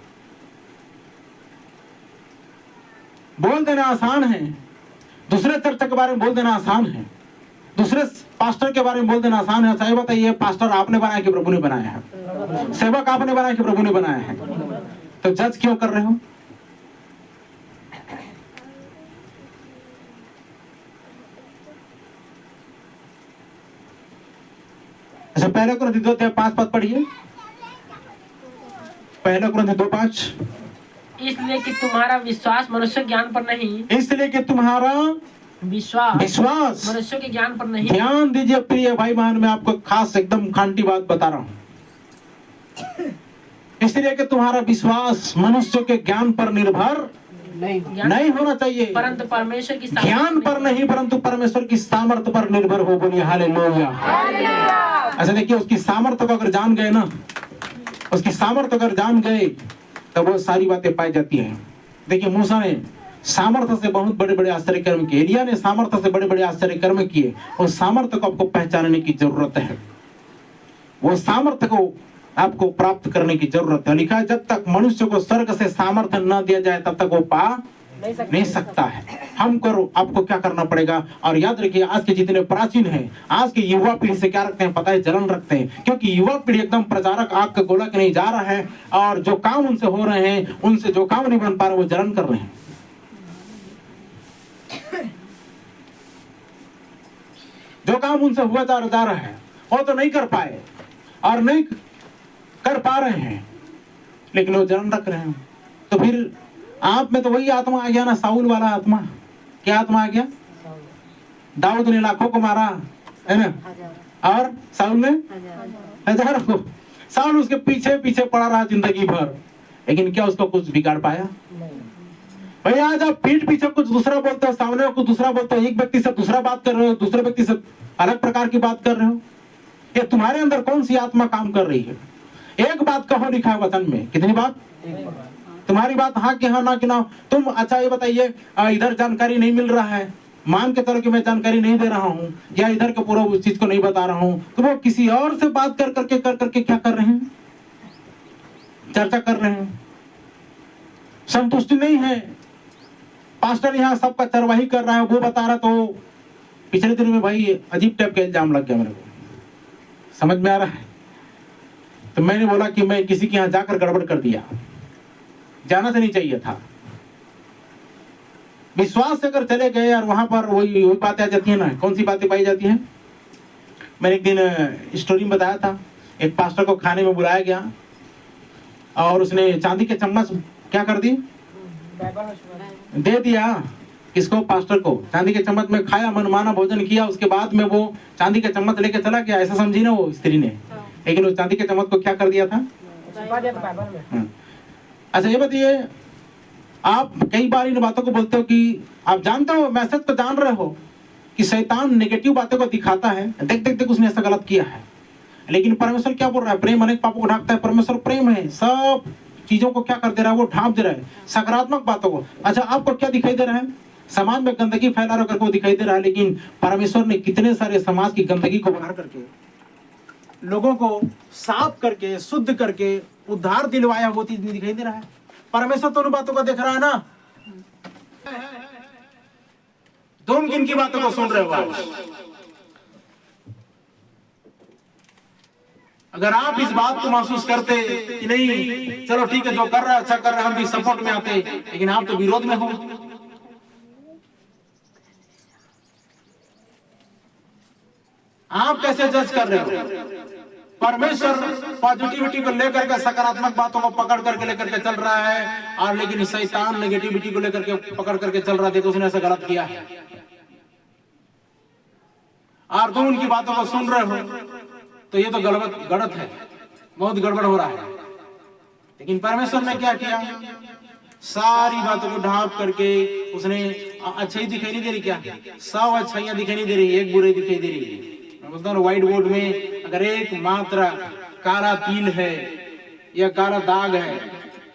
बोल देना आसान है, दूसरे चर्चा के बारे में बोल देना आसान है, दूसरे पास्टर के बारे में बोल देना आसान है। सही बताइए, पास्टर आपने बनाया कि प्रभु ने बनाया है? सेवक आपने बनाया कि प्रभु ने बनाया है? तो जज क्यों कर रहे हो? अच्छा, पहले कुरिन्थी 2:5 पद पढ़िए। पहले कुरिन्थी 2:5। इसलिए कि तुम्हारा विश्वास मनुष्य ज्ञान पर नहीं, इसलिए कि तुम्हारा विश्वास मनुष्य के ज्ञान पर नहीं। ध्यान दीजिए प्रिय भाई बहन, मैं आपको खास एकदम खांटी बात बता रहा हूं। इसलिए कि तुम्हारा विश्वास मनुष्य के ज्ञान पर निर्भर नहीं होना चाहिए, परंतु परमेश्वर की ज्ञान पर नहीं, परंतु परमेश्वर की सामर्थ्य पर निर्भर हो। बोलिए हालेलुया। अच्छा देखिए, उसकी सामर्थ्य को अगर जान गए ना, उसकी सामर्थ्य अगर जान गए तो वो सारी बातें पाई जाती हैं। देखिए, मूसा ने सामर्थ्य से बहुत बड़े बड़े आश्चर्य कर्म किए, एलिया ने सामर्थ्य से बड़े बड़े आश्चर्य कर्म किए। उस सामर्थ्य को आपको पहचानने की जरूरत है, वो सामर्थ्य को आपको प्राप्त करने की जरूरत है। लिखा है, जब तक मनुष्य को स्वर्ग से सामर्थ्य न दिया जाए तब तक वो पा नहीं सकता है। हम करो, आपको क्या करना पड़ेगा? और याद रखिए, आज के जितने प्राचीन हैं, आज के युवा पीढ़ी से क्या रखते हैं पता है? जलन रखते हैं, क्योंकि युवा पीढ़ी एकदम प्रचारक आग का गोला के नहीं जा रहा है, और जो काम उनसे हो रहे हैं, उनसे जो काम नहीं बन पा रहे वो जलन कर रहे हैं। जो काम उनसे हुआ जा रहा है वो तो नहीं कर पाए और नहीं कर पा रहे हैं, लेकिन वो जलन रख रहे हैं। तो फिर आप में तो वही आत्मा आ गया ना, साउल वाला आत्मा। क्या आत्मा आ गया? दाऊद ने लाखों को मारा है ना, और साउल ने हजारों को। साउल उसके पीछे पीछे पड़ा रहा जिंदगी भर, लेकिन क्या उसको कुछ बिगाड़ पाया? भाई आज आप पीठ पीछे कुछ दूसरा बोलते हो, सामने कुछ दूसरा बोलते हो, एक व्यक्ति से दूसरा बात कर रहे हो, दूसरे व्यक्ति से अलग प्रकार की बात कर रहे हो। ये तुम्हारे अंदर कौन सी आत्मा काम कर रही है? एक बात कहो, लिखा है वचन में। कितनी बात? तुम्हारी बात हाँ कि हाँ, ना कि ना। तुम अच्छा ये बताइए, इधर जानकारी नहीं मिल रहा है, मान के चलो कि मैं जानकारी नहीं दे रहा हूँ या इधर के पूरा उस चीज को नहीं बता रहा हूँ, तो वो किसी और से बात कर करके क्या कर रहे हैं, चर्चा कर रहे हैं। संतुष्टि नहीं है। पास्टर यहाँ सबका चरवाही कर रहा है, वो बता रहा, तो पिछले दिन में भाई अजीब टाइप का इल्जाम लग गया मेरे को, समझ में आ रहा है। तो मैंने बोला कि मैं किसी के यहाँ जाकर गड़बड़ कर दिया, जाना तो नहीं चाहिए था। विश्वास से अगर चले गए और वहां पर वही बातें आ जाती है ना। कौन सी बातें पाई जाती हैं? मैंने एक दिन स्टोरी में बताया था, एक पास्टर को खाने में बुलाया गया और उसने चांदी के चम्मच क्या कर दी, दे दिया। किसको? पास्टर को। चांदी के चम्मच में खाया, मनमाना भोजन किया। उसके बाद में वो चांदी के चम्मच लेके चला गया, ऐसा समझी ना वो स्त्री ने, लेकिन वो चांदी के चम्मच को क्या कर दिया था? अच्छा ये बताइए, आप कई बार इन बातों को बोलते हो कि आप जानते हो, मैसेज को जान रहे हो कि शैतान नेगेटिव बातों को दिखाता है, देख देख देख उसने ऐसा गलत किया है, लेकिन परमेश्वर क्या बोल रहा है? प्रेम अनेक पापों को ढांकता है। परमेश्वर प्रेम है, सब चीजों को क्या कर दे रहा है? वो ढांप दे रहा है, सकारात्मक बातों को। अच्छा आपको क्या दिखाई दे रहा है? समाज में गंदगी फैला रहा करके वो दिखाई दे रहा है, लेकिन परमेश्वर ने कितने सारे समाज की गंदगी को बाहर करके, लोगों को साफ करके, शुद्ध करके, उद्धार दिलवाया, वो चीज नहीं दिखाई दे रहा है। परमेश्वर तो उन बातों को देख रहा है ना। तुम किन की बातों को सुन रहे हो? अगर आप इस बात को महसूस करते कि नहीं चलो ठीक है, जो कर रहा है अच्छा कर रहा है, हम भी सपोर्ट में आते, लेकिन आप तो विरोध में हो। आप कैसे जज कर रहे हो? परमेश्वर पॉजिटिविटी को लेकर के, सकारात्मक बातों को पकड़ करके लेकर के चल रहा है, और लेकिन शैतान नेगेटिविटी को लेकर के पकड़ करके चल रहा है। देखो उसने ऐसा गलत किया है, और तुम उनकी बातों को सुन रहे हो, तो ये तो गलत है, बहुत गड़बड़ हो रहा है। लेकिन परमेश्वर ने क्या किया? सारी बातों को ढांप करके उसने अच्छाई दिखाई नहीं दे रही क्या? 100 अच्छाइयां दिखाई नहीं दे रही, एक बुराई दिखाई दे रही है। व्हाइट बोर्ड में अगर एक मात्र काला तिल है या काला दाग है,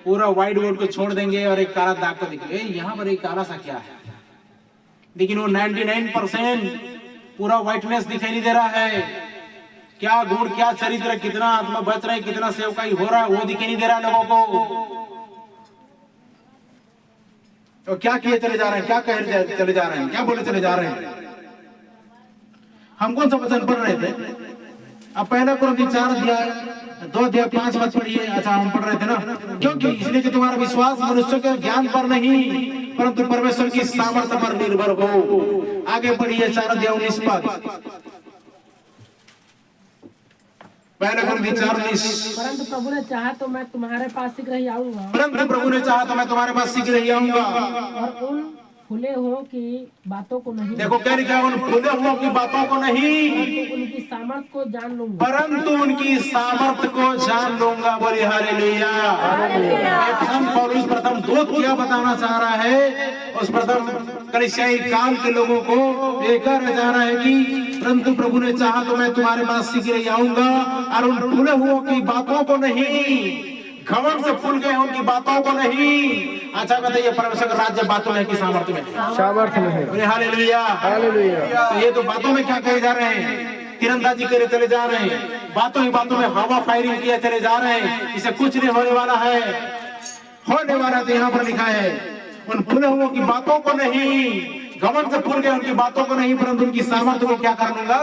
पूरा व्हाइट बोर्ड को छोड़ देंगे और एक काला दाग को दिखेगा, यहाँ पर एक काला सा क्या है, लेकिन वो 99% पूरा व्हाइटनेस दिखाई नहीं दे रहा है। क्या गुण, क्या चरित्र, कितना आत्मा बच रहा है, कितना सेवकाई हो रहा है, वो दिखाई नहीं दे रहा है लोगों को। तो क्या किए चले जा रहे हैं, क्या कह चले जा रहे हैं, क्या बोले चले जा रहे हैं? हम कौन सा वचन पढ़ रहे थे? अब पहला कुरिन्थियों 4 अध्याय 2 अध्याय 5 मत पढ़िए। अच्छा हम पढ़ रहे थे ना, क्योंकि इसलिए कि तुम्हारा विश्वास मनुष्य के ज्ञान पर नहीं परंतु परमेश्वर की सामर्थ्य पर निर्भर हो। आगे पढ़िए 4 अध्याय 19 पद। पहला कुरिन्थियों 4:19। परंतु प्रभु ने चाहा तो मैं तुम्हारे पास शीघ्र ही आऊंगा। परंतु प्रभु ने चाहा तो मैं तुम्हारे पास शीघ्र ही आऊंगा। और उन खुले हुओं की बातों को नहीं, देखो क्या लिखा है? उन खुले हुओं की बातों को नहीं, उनकी सामर्थ को जान लूंगा। परंतु उनकी सामर्थ को जान लूंगा। बोले हालेलुया। पौलुस प्रथम दूत क्या बताना चाह रहा है? उस प्रथम कलीसियाई काल के लोगों को लेकर जा रहा है कि परंतु प्रभु ने चाहा तो मैं तुम्हारे पास शीघ्र ही आऊंगा, और उन खुले हुओं की बातों को नहीं, घमंड से फूल गए उनकी बातों को नहीं। अच्छा बताइए, परमेश्वर का राज्य बातों में कि सामर्थ्य में? सामर्थ्य में है। Hallelujah, hallelujah. तो ये तो बातों में क्या कहे जा रहे हैं? तीरंदाजी करे चले जा रहे हैं, बातों ही बातों में हवा फायरिंग किए चले जा रहे हैं। इसे कुछ नहीं होने वाला है, होने वाला तो यहाँ पर लिखा है, उन फूले हुओं की बातों को नहीं, घमंड से फूल गए उनकी बातों को नहीं, परंतु उनकी सामर्थ्य को क्या कर लूंगा?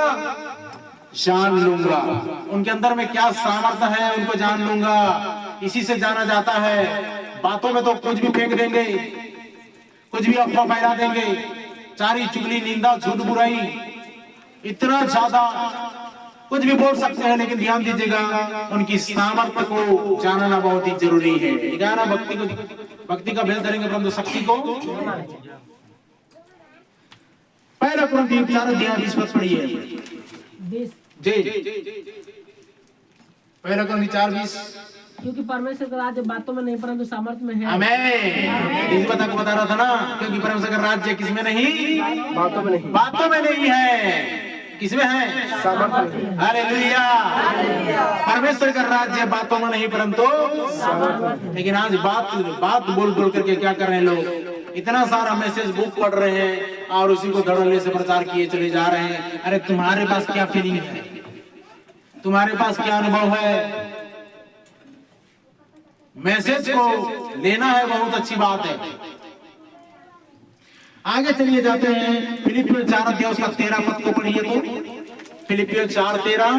जान लूंगा। उनके अंदर में क्या सामर्थ्य है उनको जान लूंगा। इसी से जाना जाता है। बातों में तो कुछ भी फेंक देंगे, कुछ भी अफवाह फैला देंगे, चारी चुगली, निंदा, झूठ, बुराई, इतना ज्यादा कुछ भी बोल सकते हैं, लेकिन ध्यान दीजिएगा उनकी सामर्थ्य को जानना बहुत ही जरूरी है। ना भक्ति का भेद धरेंगे परंतु शक्ति को। पहला कुरिन्थियों 4 अध्याय 20 पद पढ़िए जी। पहला कुरिन्थियों 4:20। क्योंकि परमेश्वर का राज्य बातों में नहीं परंतु सामर्थ्य में है। आमीन। इस बात को बता रहा था ना, क्योंकि परमेश्वर का राज्य किसमें नहीं? बातों में नहीं। बातों में नहीं है। किसमें है? हालेलुया। परमेश्वर का राज्य बातों में नहीं परंतु, लेकिन आज बात बोल बोल करके क्या कर रहे हैं लोग? इतना सारा मैसेज बुक पढ़ रहे हैं और उसी को धड़ल्ले से प्रचार किए चले जा रहे हैं। अरे तुम्हारे पास क्या फीलिंग है? तुम्हारे पास क्या अनुभव है? मैसेज को लेना है, बहुत अच्छी बात है। आगे चलिए जाते हैं फिलिपियों 4 अध्याय उसका 13 पद को पढ़िए तो। फिलिपियों 4:13,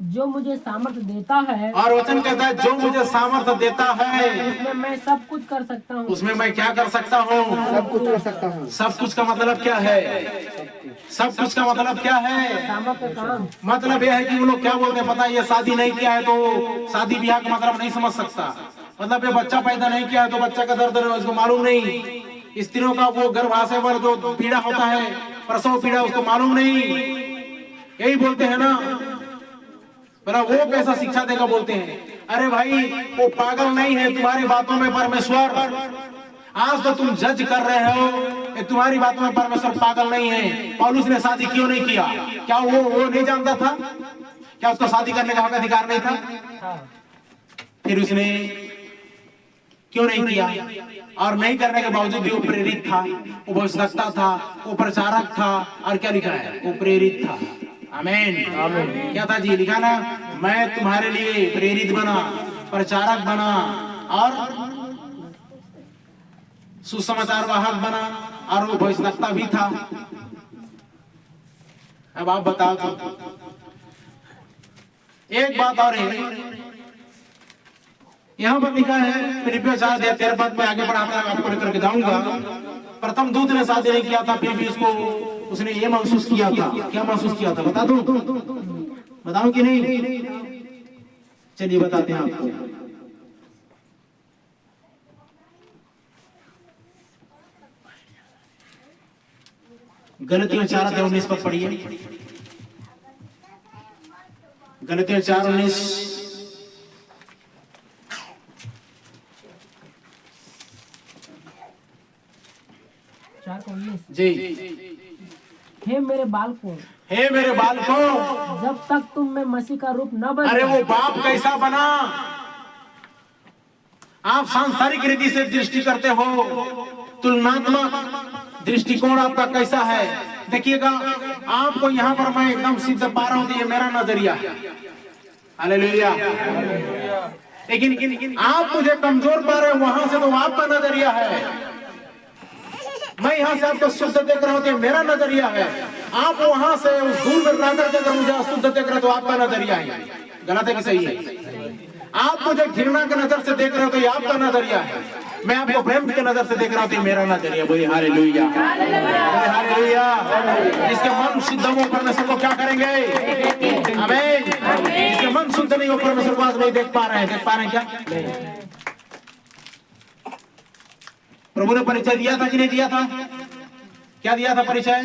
जो मुझे सामर्थ्य देता है, और वचन कहता है जो मुझे सामर्थ्य देता है उसमें मैं सब कुछ कर सकता हूँ। उसमें मैं क्या कर सकता हूँ? सब कुछ कर सकता हूँ। सब कुछ का मतलब क्या है? सब कुछ का मतलब क्या है? सामर्थ्य काम। मतलब यह है कि वो लोग क्या बोलते हैं पता है? ये शादी नहीं किया है तो शादी ब्याह का मतलब नहीं समझ सकता। मतलब ये बच्चा पैदा नहीं किया है तो बच्चा का दर्द उसको मालूम नहीं। स्त्रियों का वो गर्भाशय पर जो पीड़ा होता है, प्रसव पीड़ा, उसको मालूम नहीं। यही बोलते हैं ना, पर वो कैसा शिक्षा देगा बोलते हैं। अरे भाई वो पागल नहीं है तुम्हारी बातों में परमेश्वर। आज तो तुम जज कर रहे हो, तुम्हारी बातों में परमेश्वर पागल नहीं है। पौलुस ने शादी क्यों नहीं किया? क्या वो नहीं जानता था? क्या उसको शादी करने का हक अधिकार नहीं था? फिर उसने क्यों नहीं किया? और नहीं करने के बावजूद भी वो प्रेरित था, वो भविष्यवक्ता था, वो प्रचारक था। और क्या लिखा है? वो प्रेरित था। आमीन। क्या था जी? लिखा ना, मैं तुम्हारे लिए प्रेरित बना, प्रचारक बना और सुसमाचार वाहक बना, और वो भविष्यवक्ता भी था। अब आप बताओ तो। एक बात और है, यहाँ पर लिखा है फिलिपियों 4:13 पद में आगे बढ़ाता है, आपको लेकर के जाऊंगा। प्रथम दूत ने शादी नहीं किया था, फिर भी उसने ये महसूस किया था। क्या महसूस किया था बता दूं? बताऊं कि नहीं? चलिए बताते हैं आपको। गलतियों 4:19 पद पढ़िए। गलतियों 4:19। जी। हे मेरे बालकों, हे मेरे बालकों, जब तक तुम में मसीह का रूप न बन अरे वो बाप कैसा बना? आप सांसारिक रीति से दृष्टि करते हो, तुलनात्मक दृष्टिकोण आपका कैसा है? देखिएगा, आपको यहाँ पर मैं एकदम सिद्ध पा रहा हूँ कि ये मेरा नजरिया है। हालेलुया। लेकिन आप मुझे कमजोर पा रहे हो, वहां से तो आपका नजरिया है। मैं यहाँ से आपको शुद्ध देख रहा हूँ तो मेरा नजरिया है। आप वहां से उस दूर में रह करके अगर मुझे अशुद्ध देख रहे हो तो आपका नजरिया है। गलत है कि सही है? आप मुझे घृणा की नजर से देख रहे हो तो ये आपका नजरिया है। मैं आपको प्रेम की नजर से देख रहा हूँ तो मेरा नजरिया। बोलिए हालेलुया, हालेलुया। इसके मन शुद्ध हो परमेश्वर को क्या करेंगे? आमीन। इसके मन शुद्ध नहीं हो परमेश्वर को आज नहीं देख पा रहे हैं। देख पा रहे हैं क्या? प्रभु ने परिचय दिया था कि नहीं दिया था? क्या दिया था परिचय?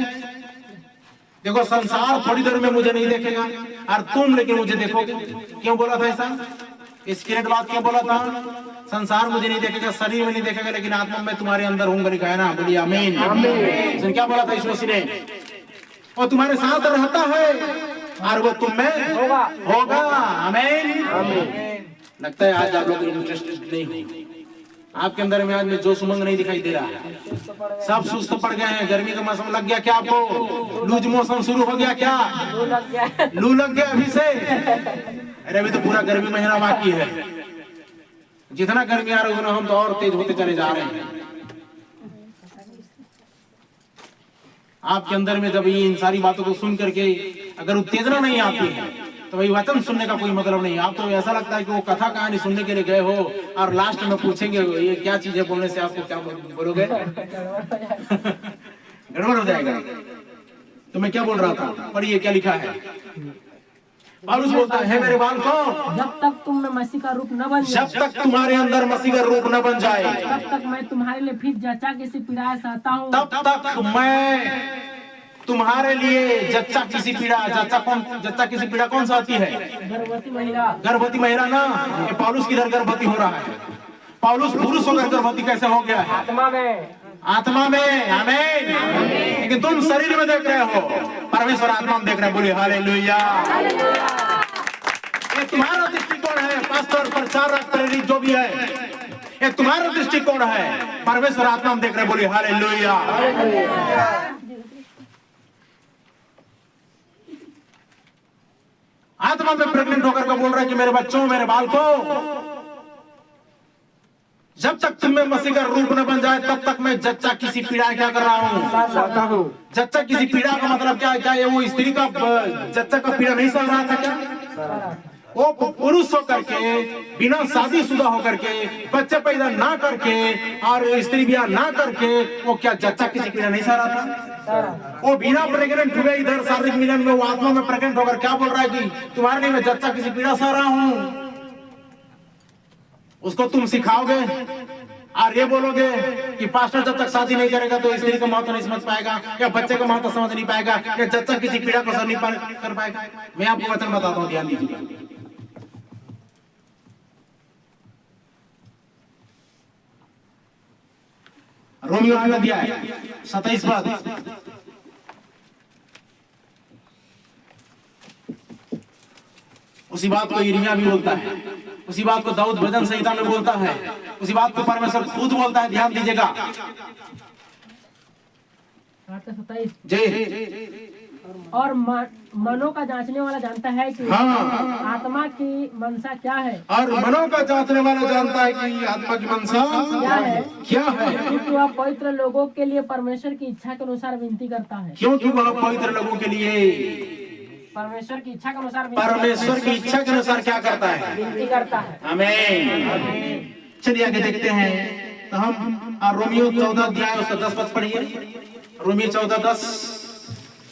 देखो, संसार थोड़ी देर में मुझे नहीं देखेगा और तुम लेकिन मुझे देखोगे। क्यों बोला था ऐसा? स्पिरिट बात क्यों बोला था? संसार मुझे नहीं देखेगा, शरीर में नहीं देखेगा, लेकिन आत्मा में तुम्हारे अंदर होऊंगा। लिखा है ना? बोलिए आमीन। आमीन। क्या बोला था यीशु मसीह ने? वो तुम्हारे साथ रहता है और वो तुम में होगा। आमीन। लगता है आज आप लोग इंटरेस्टेड नहीं हो। आपके अंदर में आज में जोश उमंग नहीं दिखाई दे रहा है। सब सुस्त पड़ गए हैं। गर्मी का मौसम लग गया क्या आपको? लूज मौसम शुरू हो गया क्या? लू लग गया अभी से? अरे अभी तो पूरा गर्मी महीना बाकी है। जितना गर्मी आ रही है हम तो और तेज होते चले जा रहे हैं। आपके अंदर में जब ये इन सारी बातों को सुन करके अगर उत्तेजना नहीं आती है तो वही वचन सुनने का कोई मतलब नहीं। आप तो ऐसा लगता है कि वो कथा कहानी सुनने के लिए गए हो और लास्ट में पूछेंगे ये क्या चीज है, बोलने से आपको क्या बोलोगे? गड़बड़ हो जाएगा। तो मैं क्या बोल रहा था? पढ़िए क्या लिखा है। पौलुस बोलता है मेरे बालकों, जब तक तुम में मसीह का रूप न बन जाए, जब तक तुम्हारे अंदर मसीह का रूप न बन जाए, तब तक मैं तुम्हारे लिए फिर जच्चा किसी पीड़ाएं सहता हूँ। तब तक मैं तुम्हारे लिए जच्चा किसी पीड़ा। जच्चा किसी पीड़ा कौन सा आती है? गर्भवती महिला। गर्भवती महिला ना। ये पौलुस किधर गर्भवती हो रहा है? पौलुस पुरुष होकर गर्भवती कैसे हो गया है? आत्मा में। आत्मा में, आमीन। लेकिन तुम शरीर में देख रहे हो, परमेश्वर आत्मा में देख रहे हैं। बोलिए हालेलुया। ये तुम्हारा दृष्टिकोण है, पास्टर, प्रचारक, प्रेरित जो भी है, ये तुम्हारा दृष्टिकोण है। परमेश्वर आत्मा में देख रहे हैं। बोलिए हालेलुया। आत्मा में प्रेग्नेंट होकर के बोल रहा है कि मेरे बच्चों, मेरे बालकों, जब तक तुम में मसीह का रूप न बन जाए तब तक मैं जच्चा किसी पीड़ा क्या कर रहा हूँ। जच्चा किसी पीड़ा का मतलब क्या है? क्या ये वो स्त्री का जच्चा का पीड़ा नहीं सह रहा था क्या? वो पुरुष होकर के, बिना शादीशुदा होकर के, बच्चे पैदा ना करके और स्त्री ब्याह ना करके, वो क्या जच्चा किसी पीड़ा नहीं सह रहा था? वो बिना प्रेग्नेंट हुए इधर शारीरिक मिलन में वो आत्मा में प्रेग्नेंट होकर क्या बोल रहा है कि तुम्हारे लिए मैं जच्चा किसी पीड़ा सह रहा हूँ। उसको तुम सिखाओगे और ये बोलोगे कि पास्टर जब तक शादी नहीं करेगा तो स्त्री का महत्व नहीं समझ पाएगा, या बच्चे का महत्व समझ नहीं पाएगा, या जच्चा किसी पीड़ा को सहन नहीं कर पाएगा। मैं आपको वचन बताता हूँ, ध्यान दीजिए। रोमियो अध्याय 27 पद, उसी बात को यिर्मयाह भी बोलता है, उसी बात को दाऊद भजन संहिता में बोलता है, उसी बात को परमेश्वर खुद बोलता है। ध्यान दीजिएगा। 27 जय। और मनों का जांचने वाला जानता है कि आत्मा की मनसा क्या है। और मनों का जांचने वाला जानता है कि आत्मा की मनसा क्या है। क्योंकि वह पवित्र लोगों के लिए परमेश्वर की इच्छा के अनुसार विनती करता है। क्योंकि वह पवित्र लोगों के लिए परमेश्वर की इच्छा के अनुसार क्या करता है? विनती करता है। आमीन। चलिए आगे देखते हैं। तो हम रोमियो 14 अध्याय उसका 10 पद पढ़िए। रोमियो 14:10।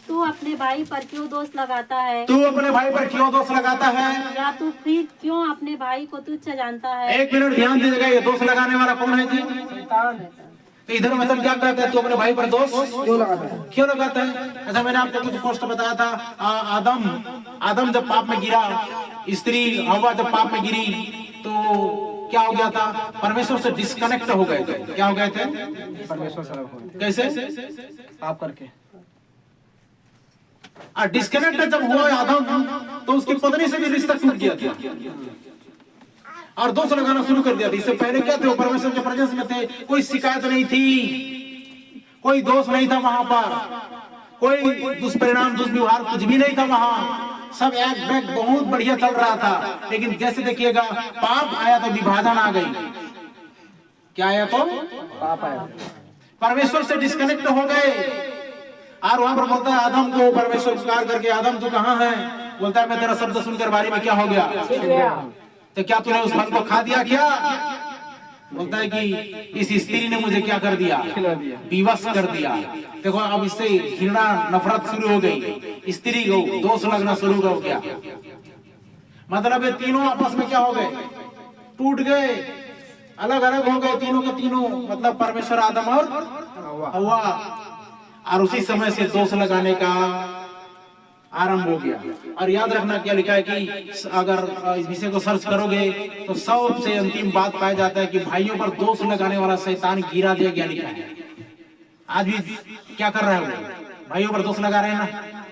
तू अपने भाई पर क्यों दोष लगाता है? तू अपने भाई पर क्यों दोष लगाता है? या तू फिर क्यों अपने भाई को तुच्छ जानता है? एक मिनट ध्यान दीजिएगा। ये दोष लगाने वाला कौन है जी? शैतान है। तो इधर मतलब क्या कहता है? तू अपने भाई पर दोष क्यों लगाता है? ऐसा मैंने आपको कुछ पोस्ट बताया था। आदम जब पाप में गिरा, स्त्री हव्वा जब पाप में गिरी, तो क्या हो गया था? परमेश्वर से डिस्कनेक्ट हो गए थे। क्या हो गए थे? परमेश्वर से अलग हो गए। कैसे? पाप करके। डिस्कनेक्ट जब हुआ आदम, तो उसकी पत्नी से भी रिश्ता टूट गया था और दोष लगाना शुरू कर दिया था। इससे पहले क्या थे? वो परमेश्वर के प्रेजेंस में थे, कोई शिकायत नहीं थी, कोई दोष नहीं था वहां पर, कोई दुष्परिणाम, दुष्व्यवहार कुछ भी नहीं था वहां। सब एक बैग बहुत बढ़िया चल रहा था। लेकिन जैसे देखिएगा पाप आया तो विभाजन आ गई। क्या आया? तो पाप आया, परमेश्वर से डिस्कनेक्ट हो गए। और वहां पर बोलता है आदम को, परमेश्वर पुकार करके, आदम तू कहाँ है? बोलता है मैं तेरा शब्द सुनकर बारी में क्या हो गया? तो क्या तूने उस फल को खा दिया क्या? बोलता है कि इस स्त्री ने मुझे क्या कर दिया? विवश कर दिया। देखो अब इससे घृणा, नफरत शुरू हो गई। स्त्री को दोष लगना शुरू हो गया। मतलब ये तीनों आपस में क्या हो गए? टूट गए, अलग अलग हो गए तीनों के तीनों। मतलब परमेश्वर, आदम और हव्वा। और उसी समय से दोष लगाने का आरंभ हो गया। और याद रखना क्या लिखा है कि अगर इस विषय को सर्च करोगे तो सबसे अंतिम बात पाया जाता है कि भाइयों पर दोष लगाने वाला शैतान गिरा दिया गया, लिखा है। आज भी क्या कर रहा है वो? भाइयों पर दोष लगा रहे हैं ना।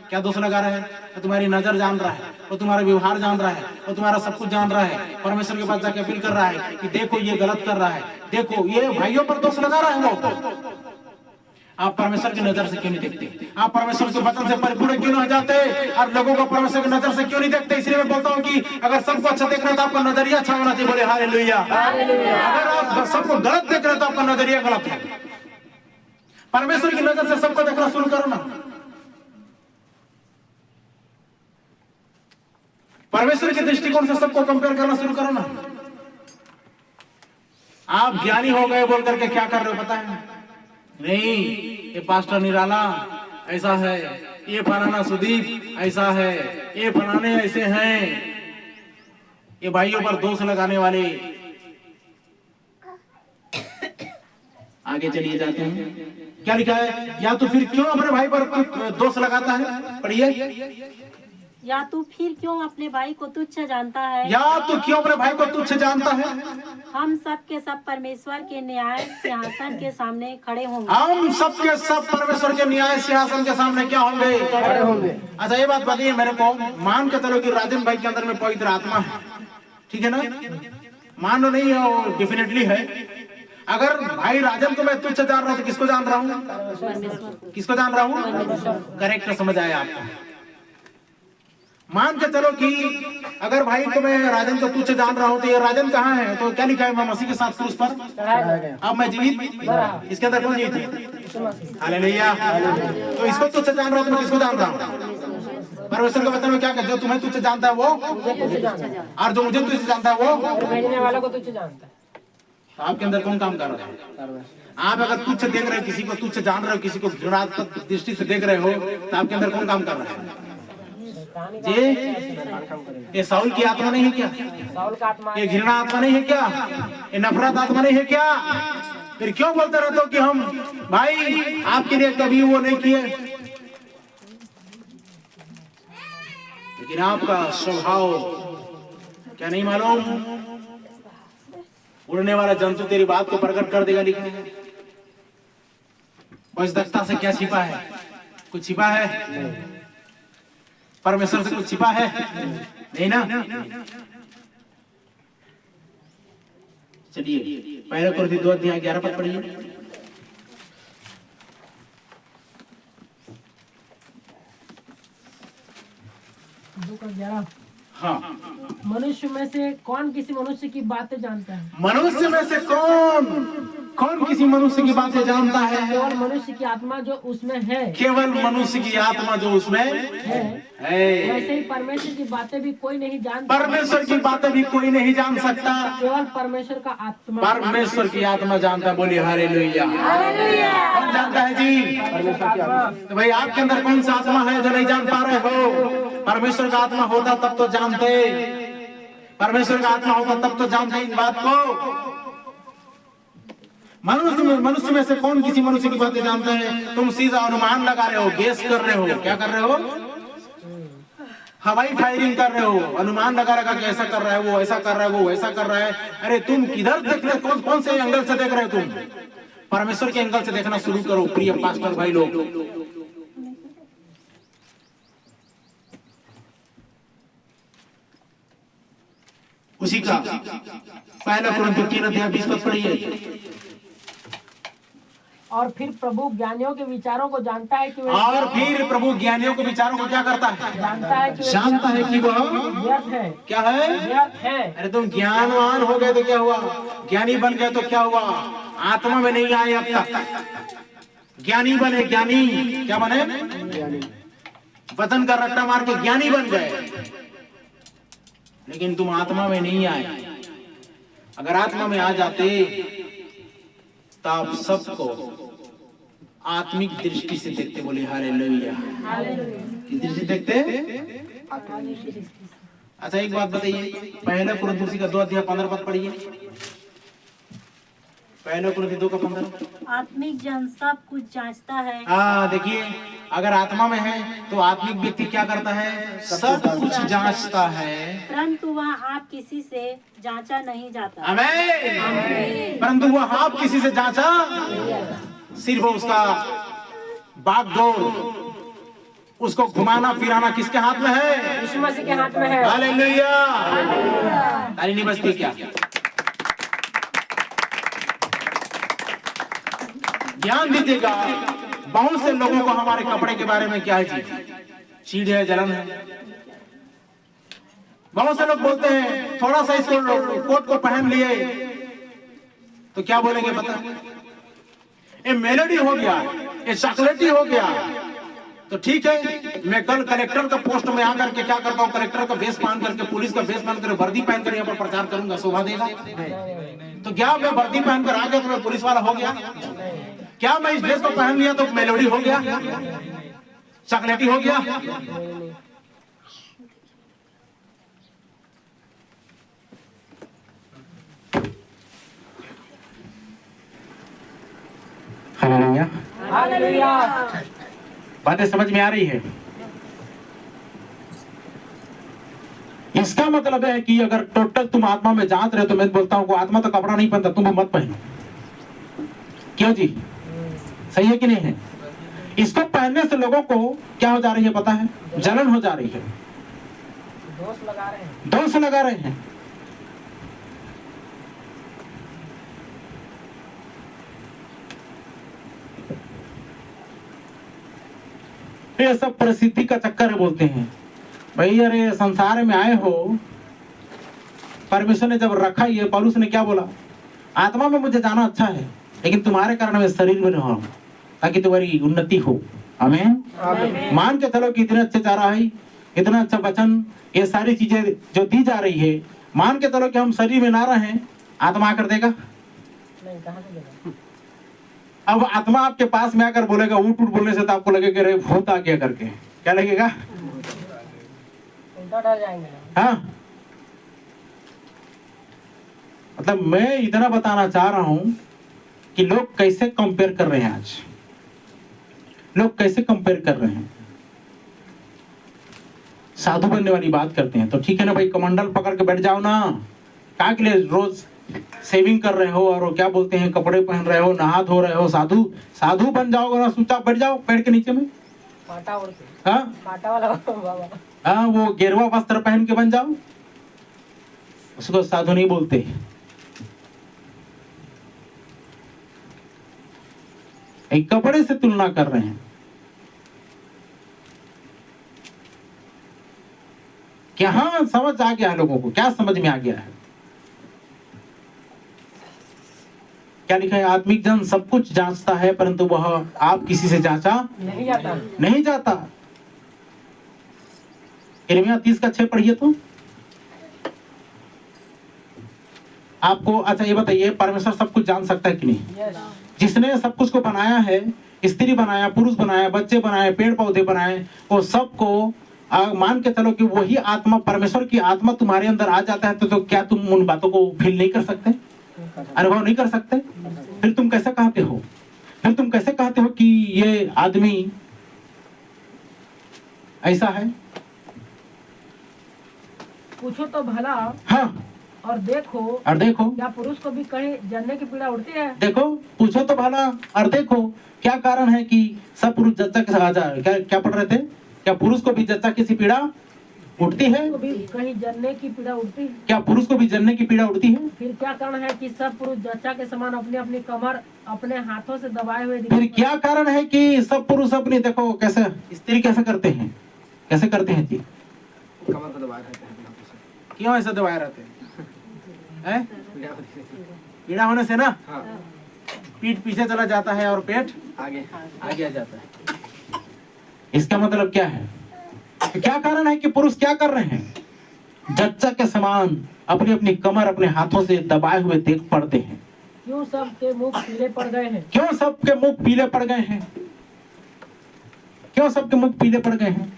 क्या दोष लगा रहे हैं? वो तुम्हारी नजर जान रहा है, वो तुम्हारा व्यवहार जान रहा है, वो तुम्हारा सब कुछ जान रहा है। परमेश्वर के पास जाके अपील कर रहा है कि देखो ये गलत कर रहा है, देखो ये भाइयों पर दोष लगा रहा है वो। आप परमेश्वर की नजर से क्यों नहीं देखते? आप परमेश्वर के वचन से परिपूर्ण क्यों नहीं हो जाते? और लोगों को परमेश्वर की नजर से क्यों नहीं देखते? इसलिए मैं बोलता हूँ कि अगर सबको अच्छा देखना है तो आपका नजरिया अच्छा होना चाहिए। बोले हालेलुया। अगर आप सबको गलत देख रहे हो तो आपका नजरिया गलत है। परमेश्वर की नजर से सबको देखना शुरू करो ना। परमेश्वर के दृष्टिकोण से सबको कंपेयर करना शुरू करो ना। आप ज्ञानी हो गए बोल करके क्या कर रहे हो पता है? नहीं, ये पास्टर निराला ऐसा है, ये फलाना सुदीप ऐसा है, ये फलाने ऐसे हैं। ये भाइयों पर दोष लगाने वाले। आगे चलिए जाते हैं। क्या लिखा है? या तो फिर क्यों अपने भाई पर दोष लगाता है? पढ़िए या तू फिर क्यों अपने भाई को तुच्छ जानता है? या तू क्यों अपने भाई को तुच्छ जानता है? हम सब के सब परमेश्वर के न्याय सिंहासन के सामने खड़े होंगे। हम सब के सब परमेश्वर के न्याय सिंहासन के सामने क्या होंगे? खड़े होंगे। अच्छा ये बात बताइए मेरे को, मान के चलो कि राजन भाई के अंदर में पवित्र आत्मा है, ठीक है ना? मान लो नहीं है, डेफिनेटली है। अगर भाई राजन को मैं तुच्छ जान रहा हूँ तो किसको जान रहा हूँ? किसको जान रहा हूँ? करेक्ट समझ आया आपको? मान के चलो कि अगर भाई को मैं राजन को तुच्छ जान रहा हूँ तो ये राजन कहाँ है? तो क्या लिखा है? मैं मसीह के साथ क्रूस पर अब मैं जीवित, इसके अंदर कौन जीवित है? हालेलुया। तो इसको तुच्छ जान रहा हूँ तो मैं किसको जान रहा हूँ? परमेश्वर के वचन में क्या कहते? जो तुम्हें तुच्छ जानता है वो, और जो मुझे तुच्छ जानता है वो भेजने वालों को तुच्छ जानता है। आपके अंदर कौन काम कर रहा है? आप अगर तुच्छ देख रहे हो, किसी को तुच्छ जान रहे हो, किसी को घृणात्मक दृष्टि से देख रहे हो, तो आपके अंदर कौन काम कर रहा है? जी, ये साउल की आत्मा नहीं है क्या? साउल का आत्मा, ये घृणा आत्मा नहीं है क्या? ये नफरत आत्मा नहीं है क्या? फिर क्यों बोलते रहते हो कि हम भाई आपके लिए कभी वो नहीं किए? लेकिन आपका स्वभाव क्या नहीं मालूम? उड़ने वाला जंतु तेरी बात को प्रकट कर देगा, लिखा है। बस दक्षता से क्या छिपा है? कुछ छिपा है? परमेश्वर से कुछ छिपा है? नहीं ना? चलिए पहले कुरिन्थी 2:11 पद पढ़िए। हाँ, मनुष्य में से कौन किसी मनुष्य की बातें जानता है? मनुष्य में से कौन किसी मनुष्य की बातें जानता है? केवल मनुष्य की आत्मा जो उसमें है। केवल मनुष्य की आत्मा जो उसमें है। वैसे ही परमेश्वर की बातें भी कोई नहीं जानता। परमेश्वर की बातें भी कोई नहीं जान सकता, केवल परमेश्वर का आत्मा, परमेश्वर की आत्मा जानता। बोलिए हालेलुया। कौन जानता है जी? परमेश्वर की आत्मा। तो भाई आपके अंदर कौन सा आत्मा है जो नहीं जान पा रहे हो? परमेश्वर का आत्मा होता तब तो जानते, परमेश्वर का आत्मा होता तब तो जानते इस बात को। मनुष्य में से कौन किसी मनुष्य की बातें जानता है? तुम सीधा अनुमान लगा रहे हो, गेस कर रहे हो। क्या कर रहे हो? हवाई फायरिंग कर रहे हो, अनुमान लगा रखा कि ऐसा कर रहा है, वो ऐसा कर रहा है, वो वैसा कर रहा है। अरे तुम किधर देख रहे हो? कौन से एंगल से देख रहे हो तुम? परमेश्वर के एंगल से देखना शुरू करो प्रिय पास्टर भाई लोग। उसी का पहला कुरिन्थी 3:20 पद पढ़िए। और फिर प्रभु ज्ञानियों के विचारों को जानता है कि और फिर प्रभु ज्ञानियों के विचारों को क्या करता है? जानता है कि वह व्यर्थ है। क्या है? व्यर्थ है। अरे तुम ज्ञानवान हो गए तो क्या हुआ? ज्ञानी बन गए तो क्या हुआ? आत्मा में नहीं आए अब तक। ज्ञानी बने, ज्ञानी क्या बने? वचन का रट्टा मार के ज्ञानी बन गए, लेकिन तुम आत्मा में नहीं आए। अगर आत्मा में आ जाते तो आप सबको आत्मिक दृष्टि से देखते। बोले हालेलुया। किस दृष्टि देखते? अच्छा एक बात बताइए, पहला कुरिन्थी का 2:15 पद पढ़िए। पहला कुरिन्थी 2:15। आत्मिक जन सब कुछ जांचता है। हाँ देखिए, अगर आत्मा में है तो आत्मिक व्यक्ति क्या करता है? सब कुछ जांचता है, परंतु वह आप किसी से जांचा नहीं जाता। आमीन। परंतु वह आप किसी से जांचा, सिर्फ उसका बागडोर, उसको घुमाना फिराना किसके हाथ में है? यीशु मसीह के हाथ में है। हालेलुया। ताली नहीं बजती क्या? ध्यान दीजिएगा, बहुत से लोगों को हमारे कपड़े के बारे में क्या है जी? चीड़ है, जलन है। बहुत से लोग बोलते हैं थोड़ा सा इसको कोट को पहन लिए तो क्या बोलेंगे पता? ये मेलोडी हो गया, ये चॉकलेटी हो गया। तो ठीक है, मैं कल कलेक्टर का पोस्ट में आकर के क्या करता हूँ? कलेक्टर का वेश पहन करके, पुलिस का वेश पहन कर, वर्दी पहन कर यहाँ पर प्रचार करूंगा, शोभा देगा? तो क्या मैं वर्दी पहनकर आ गया तो मैं पुलिस वाला हो गया? क्या मैं इस ड्रेस को पहन लिया तो मेलोडी हो गया, चॉकलेटी हो गया? हालेलुया। हालेलुया। बातें समझ में आ रही है? इसका मतलब है कि अगर टोटल तुम आत्मा में जांच रहे हो तो मैं बोलता हूँ आत्मा तो कपड़ा नहीं पहनता, तुम भी मत पहनो। क्यों जी, सही है कि नहीं है? इसको पहनने से लोगों को क्या हो जा रही है पता है? जलन हो जा रही है, दोष लगा रहे हैं। दोष लगा रहे हैं। ये सब प्रसिद्धि का चक्कर है, बोलते हैं भाई अरे संसार में आए हो, परमेश्वर ने जब रखा, ये पौलुस ने क्या बोला, आत्मा में मुझे जाना अच्छा है लेकिन तुम्हारे कारण मैं शरीर में रहूं ताकि तुम्हारी उन्नति हो। आमीन। मान के चलो कि इतने अच्छे चारा है, इतना अच्छा वचन, ये सारी चीजें जो दी जा रही है, मान के चलो कि हम शरीर में ना रहें, आत्मा आकर देगा नहीं, कहाँ से देगा? अब आत्मा आपके पास में आकर बोलेगा उठ उठ बोलने से तो आपको लगेगा अरे भूत आ गया करके, क्या लगेगा? उल्टा डर जाएंगे ना। हाँ, मतलब मैं इतना बताना चाह रहा हूं कि लोग कैसे कंपेयर कर रहे हैं, आज लोग कैसे कंपेयर कर रहे हैं, साधु बनने वाली बात करते हैं। तो ठीक है ना भाई, कमंडल पकड़ के बैठ जाओ ना, क्या के लिए रोज सेविंग कर रहे हो और क्या बोलते हैं कपड़े पहन रहे हो, नहा धो रहे हो, साधु साधु बन जाओगे ना, चुपचाप बैठ जाओ पेड़ के नीचे में। कांटा उड़ के, हाँ कांटा वाला बाबा। हाँ, वो गेरुआ वस्त्र पहन के बन जाओ, उसको साधु नहीं बोलते। एक कपड़े से तुलना कर रहे हैं। क्या हाँ समझ आ गया है लोगों को? क्या समझ में आ गया है? क्या लिखा है? आत्मिक जन सब कुछ जांचता है परंतु वह आप किसी से जांचा नहीं जाता, नहीं जाता। यिर्मयाह 30:6 पढ़िए तो आपको। अच्छा ये बताइए, परमेश्वर सब कुछ जान सकता है कि नहीं? यस, जिसने सब कुछ को बनाया है, स्त्री बनाया, पुरुष बनाया, बच्चे बनाए, पेड़ पौधे बनाए, वो सबको मान के चलो कि वही आत्मा, परमेश्वर की आत्मा तुम्हारे अंदर आ जाता है तो क्या तुम उन बातों को फील नहीं कर सकते, अनुभव नहीं कर सकते? फिर तुम कैसे कहते हो, फिर तुम कैसे कहते हो कि ये आदमी ऐसा है? पूछो तो भला हाँ, और देखो क्या पुरुष को भी कहीं जलने की पीड़ा उठती है? देखो, पूछो तो भला और देखो क्या कारण है कि सब पुरुष जच्चा के साथ क्या पढ़ रहे थे? क्या पुरुष को भी जच्चा की सी पीड़ा उठती है? को भी कहीं जलने की पीड़ा उठती है? क्या पुरुष को भी जलने की पीड़ा उठती है? फिर क्या कारण है कि सब पुरुष जच्चा के समान अपनी अपनी कमर अपने हाथों से दबाए हुए फिर क्या कारण है कि सब पुरुष अपनी, देखो कैसे स्त्री कैसे करते हैं, कैसे करते हैं जी? कमर को दबाए रहते हैं। क्यों ऐसा दबाए रहते हैं? पीड़ा होने से ना, हाँ, पीठ पीछे चला जाता है और पेट आगे आगे आ जाता है। इसका मतलब क्या है? तो क्या कारण है कि पुरुष क्या कर रहे हैं? जच्चा के समान अपनी अपनी कमर अपने हाथों से दबाए हुए देख पड़ते हैं। क्यों सबके मुंह पीले पड़ गए हैं? क्यों सबके मुंह पीले पड़ गए हैं? क्यों सबके मुंह पीले पड़ गए हैं?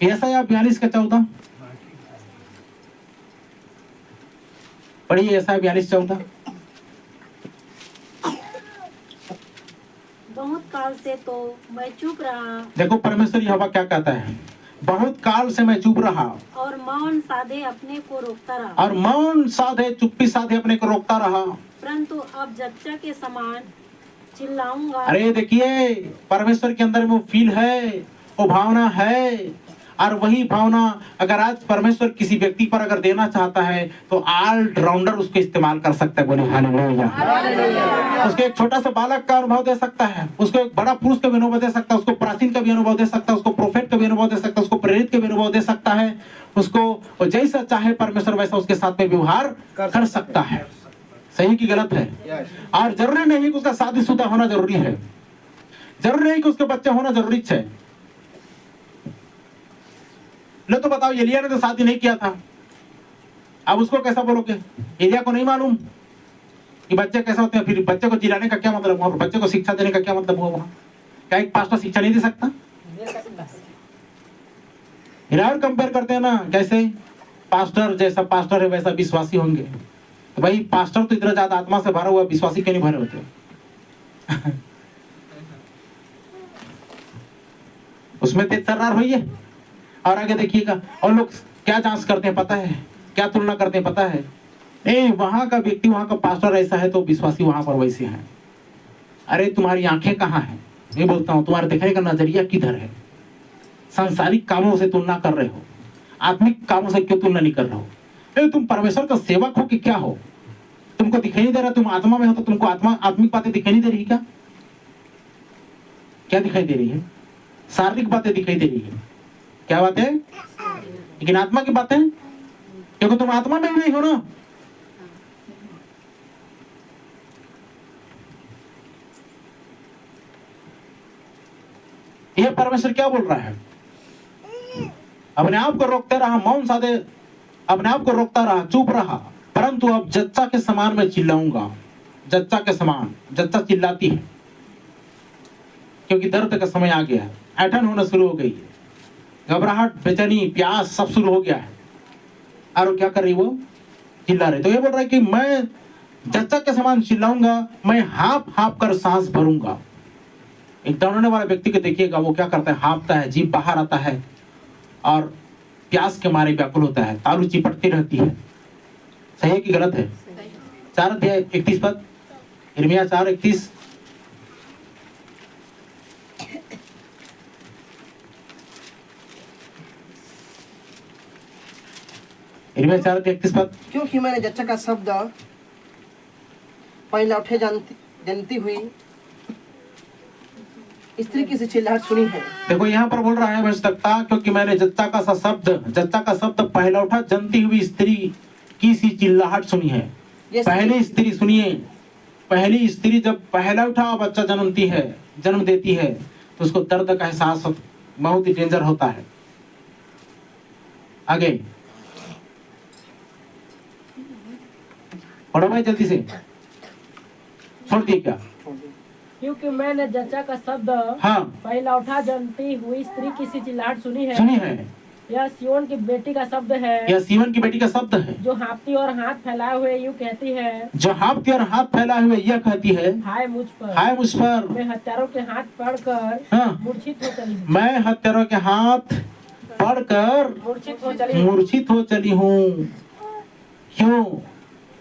यशायाह 42:14 पढ़िए। यशायाह 42:14। बहुत काल से तो मैं चुप रहा देखो परमेश्वर यहोवा क्या कहता है, बहुत काल से मैं चुप रहा और मौन साधे अपने को रोकता रहा, और मौन साधे, चुप्पी साधे अपने को रोकता रहा, परंतु अब जच्चा के समान चिल्लाऊंगा। अरे देखिए, परमेश्वर के अंदर वो फील है, वो भावना है, और वही भावना अगर आज परमेश्वर किसी व्यक्ति पर अगर देना चाहता है तो ऑल राउंडर उसको इस्तेमाल कर सकता है। बोले हालेलुया। उसको एक छोटा सा बालक का अनुभव दे सकता है, उसको एक बड़ा पुरुष का भी अनुभव दे सकता है, उसको प्राचीन का भी अनुभव दे सकता है, उसको प्रोफेट का भी अनुभव दे सकता है, उसको प्रेरित का भी अनुभव दे सकता है, उसको जैसा चाहे परमेश्वर वैसा उसके साथ में व्यवहार कर सकता है। सही की गलत है? और जरूरी नहीं कि उसका शादीशुदा होना जरूरी है, जरूरी नहीं कि उसके बच्चे होना जरूरी है। लो तो बताओ, एलिया ने तो शादी नहीं किया था, अब उसको कैसा बोलोगे? एलिया को नहीं मालूम कि बच्चे कैसे होते हैं? फिर बच्चे को जिलाने का क्या मतलब हुआ? बच्चे को शिक्षा देने का क्या मतलब हुआ? वहां क्या एक पास्टर शिक्षा नहीं दे सकता? और कंपेयर करते हैं ना, कैसे पास्टर जैसा पास्टर है वैसा विश्वासी होंगे। तो भाई पास्टर तो इतना ज्यादा आत्मा से भरा हुआ, विश्वासी क्यों नहीं भरे होते? उसमें तेज तर्रार हुई है। और आगे देखिएगा, और लोग क्या जांच करते हैं पता है, क्या तुलना करते हैं पता है? ए वहां का व्यक्ति, वहां का पास्टर ऐसा है तो विश्वासी वहां पर वैसे हैं। अरे तुम्हारी आंखें कहाँ हैं? मैं बोलता हूँ तुम्हारे देखने का नजरिया किधर है? सांसारिक कामों से तुलना कर रहे हो, आत्मिक कामों से क्यों तुलना नहीं कर रहे हो? तुम परमेश्वर का सेवक हो कि क्या हो? तुमको दिखाई नहीं दे रहा? तुम आत्मा में हो तो तुमको आत्मिक बातें दिखाई नहीं दे रही क्या? क्या दिखाई दे रही है? शारीरिक बातें दिखाई दे रही है। क्या बात है? लेकिन आत्मा की बातें, क्योंकि तुम आत्मा में नहीं हो ना। यह परमेश्वर क्या बोल रहा है? अपने आप को रोकते रहा, मौन साधे, अपने आप को रोकता रहा, चुप रहा, परंतु अब जच्चा के समान मैं चिल्लाऊंगा। जच्चा के समान, जच्चा चिल्लाती है क्योंकि दर्द का समय आ गया है, ऐंठन होना शुरू हो गई है, घबराहट, बेचैनी, प्यास सब शुरू हो गया है। और क्या कर रही वो? चिल्ला रही। तो ये बोल रहा है कि मैं जच्चा के समान चिल्लाऊंगा, मैं हाँप हाँप कर सांस भरूंगा। एक दौड़ने वाला व्यक्ति को देखिएगा, वो क्या करता है? हाँपता है, जीभ बाहर आता है और प्यास के मारे व्याकुल होता है, तालू चिपटती रहती है। सही है कि गलत है? 4:31 पद, यिर्मयाह 4:31। यिर्मयाह 4:31 पद। क्योंकि मैंने जच्चा का शब्द पहले उठे जानती हुई स्त्री की सी चिल्लाहट सुनी है। देखो यहाँ पर बोल रहा है भविष्यवक्ता, क्योंकि मैंने जच्चा का शब्द पहला उठा जनती हुई स्त्री की सी चिल्लाहट सुनी है। पहली स्त्री सुनिए, पहली स्त्री जब पहला उठा बच्चा जन्म देती है तो उसको दर्द का एहसास बहुत ही डेंजर होता है। आगे पढ़ो भाई जल्दी से, छोड़ दिए क्या? क्योंकि मैंने जच्चा का शब्द हाँ पहला उठा जनती हुई स्त्री की सी चिल्लाहट सुनी है। यह सिय्योन की बेटी का शब्द है। यह सिय्योन की बेटी का शब्द है, जो हाँफती और हाथ फैलाए हुए यूं कहती है, जो हाँफती और हाथ फैलाए हुए यह कहती है, हाय मुझ पर, हाय मुझ पर। मैं हत्यारों के हाथ पड़कर हाँ, मूर्छित हो चली हूँ। मैं हत्यारों के हाथ पड़कर मूर्छित हो चली हूँ। क्यों?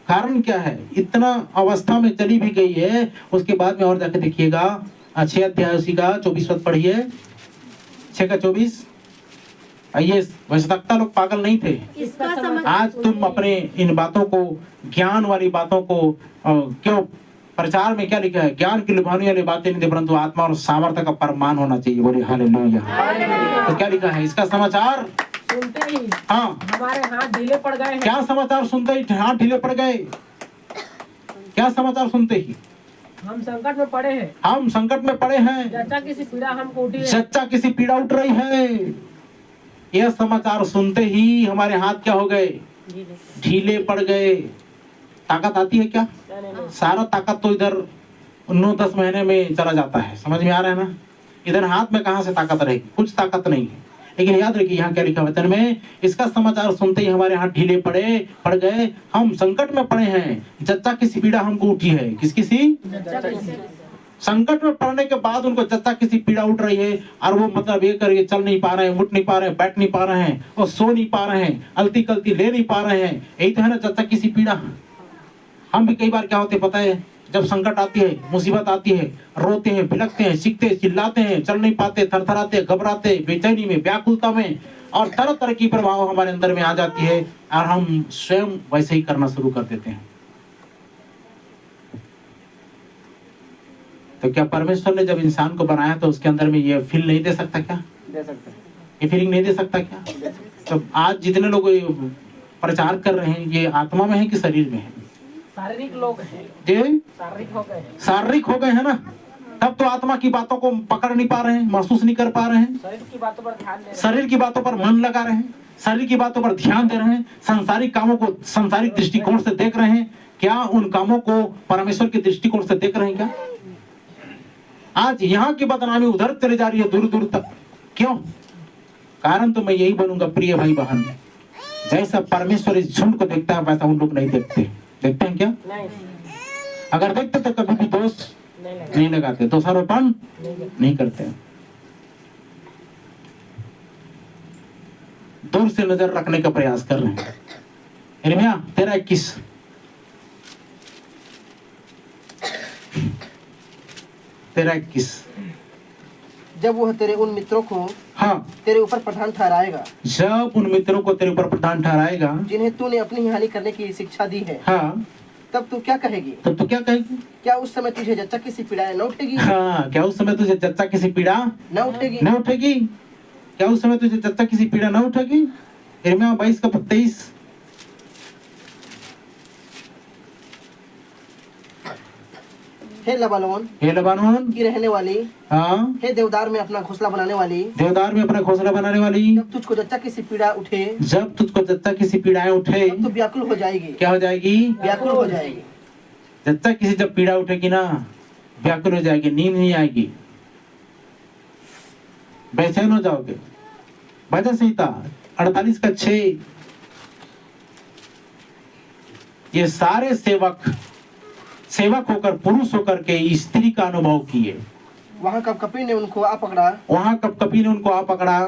कारण क्या है? इतना अवस्था में चली भी गई है। उसके बाद में और जाके देखिएगा 6 अध्याय उसी का 24 पद पढ़िए, 6 का 24। आइए, भविष्यवक्ता लोग पागल नहीं थे। आज तुम अपने इन बातों को, ज्ञान वाली बातों को क्यों? प्रचार में क्या लिखा है? ज्ञान की लुभाने वाली बातें नहीं, परंतु आत्मा और सामर्थ्य का परमान होना चाहिए। बोले हालेलुया। तो क्या लिखा है? इसका समाचार सुनते ही हाँ हमारे हाथ ढीले पड़ गए हैं। क्या समाचार सुनते ही हाथ ढीले पड़ गए? क्या समाचार सुनते ही? हम संकट में पड़े हैं। हम संकट में पड़े हैं। जच्चा किसी पीड़ा हमको उठी है। जच्चा किसी पीड़ा उठ रही है। यह समाचार सुनते ही हमारे हाथ क्या हो गए? ढीले पड़ गए। ताकत आती है क्या? सारा ताकत तो इधर 9-10 महीने में चला जाता है। समझ में आ रहा है ना? इधर हाथ में कहां से ताकत रहेगी? कुछ ताकत नहीं है। लेकिन याद रखिए यहाँ क्या लिखा वचन में, इसका समाचार सुनते ही हमारे हाथ ढीले पड़ गए, हम संकट में पड़े हैं। जच्चा किसी पीड़ा हमको उठी है। किसकी सी? संकट में पड़ने के बाद उनको जच्चा किसी पीड़ा उठ रही है, और वो मतलब ये करके चल नहीं पा रहे हैं, उठ नहीं पा रहे हैं, बैठ नहीं पा रहे हैं, और सो नहीं पा रहे हैं, अलती कल्ती ले नहीं पा रहे हैं। यही तो है ना जच्चा किसी पीड़ा। हम भी कई बार क्या होते पता है? जब संकट आती है, मुसीबत आती है, रोते हैं, बिलखते हैं, सीखते, चिल्लाते हैं, चल नहीं पाते, थरथराते, घबराते, बेचैनी में, व्याकुलता में, और तरह तरह की प्रभाव हमारे अंदर में आ जाती है, और हम स्वयं वैसे ही करना शुरू कर देते हैं। तो क्या परमेश्वर ने जब इंसान को बनाया तो उसके अंदर में ये फील नहीं दे सकता क्या? दे सकते हैं। ये फीलिंग नहीं दे सकता क्या? तो आज जितने लोग प्रचार कर रहे हैं, ये आत्मा में है कि शरीर में है? शारीरिक लोग हैं। जी, शारीरिक हो गए हैं ना। तब तो आत्मा की बातों को पकड़ नहीं पा रहे हैं, महसूस नहीं कर पा रहे हैं। शरीर की बातों पर ध्यान दे रहे हैं। शरीर की बातों पर मन लगा रहे हैं, शरीर की बातों पर ध्यान दे रहे हैं, सांसारिक कामों को सांसारिक दृष्टिकोण से देख रहे हैं। क्या उन कामों को परमेश्वर के दृष्टिकोण से देख रहे हैं क्या? आज यहाँ की बदनामी उधर चले जा रही है, दूर दूर तक। क्यों? कारण तो मैं यही बनूंगा प्रिय भाई बहन, जैसा परमेश्वर इस झुंड को देखता है वैसा उन लोग नहीं देखते। देखते हैं क्या? नहीं। अगर देखते तो कभी भी दोष नहीं लगाते, दोषारोपण नहीं करते। दूर से नजर रखने का प्रयास कर रहे हैं। यिर्मयाह 13:21 13:21 जब वह तेरे उन मित्रों को हाँ, तेरे ऊपर प्रधान ठहराएगा, जब उन मित्रों को तेरे ऊपर प्रधान ठहराएगा, जिन्हें तूने अपनी ही हानि करने की शिक्षा दी है, हाँ, तब तू क्या कहेगी? तब तो क्या कहेगी? क्या उस समय तुझे जच्चा की सी पीड़ाएं न उठेगी? हाँ, क्या उस समय तुझे जच्चा किसी पीड़ा न उठेगी? न उठेगी? क्या उस समय तुझे जच्चा किसी पीड़ा न उठेगी? यिर्मयाह 22:23 हे लबानोन हे लबानोन की रहने वाली, हाँ, हे देवदार में अपना घोंसला बनाने वाली, देवदार में अपना घोंसला बनाने वाली, जब तुझको जच्चा की सी पीड़ा उठे, जब तुझको जच्चा किसी पीड़ाएं उठे, तब तू व्याकुल हो जाएगी, क्या हो जाएगी? व्याकुल हो जाएगी। जच्चा किसी जब पीड़ा उठेगी ना, व्याकुल हो जाएगी, नींद नहीं आएगी, बेचैन हो जाओगे। भजन संहिता 48:6 ये सारे सेवक होकर, पुरुष होकर के स्त्री का अनुभव किए। वहाँ कपकपी ने उनको आ पकड़ा, वहां कपकपी ने उनको आ पकड़ा,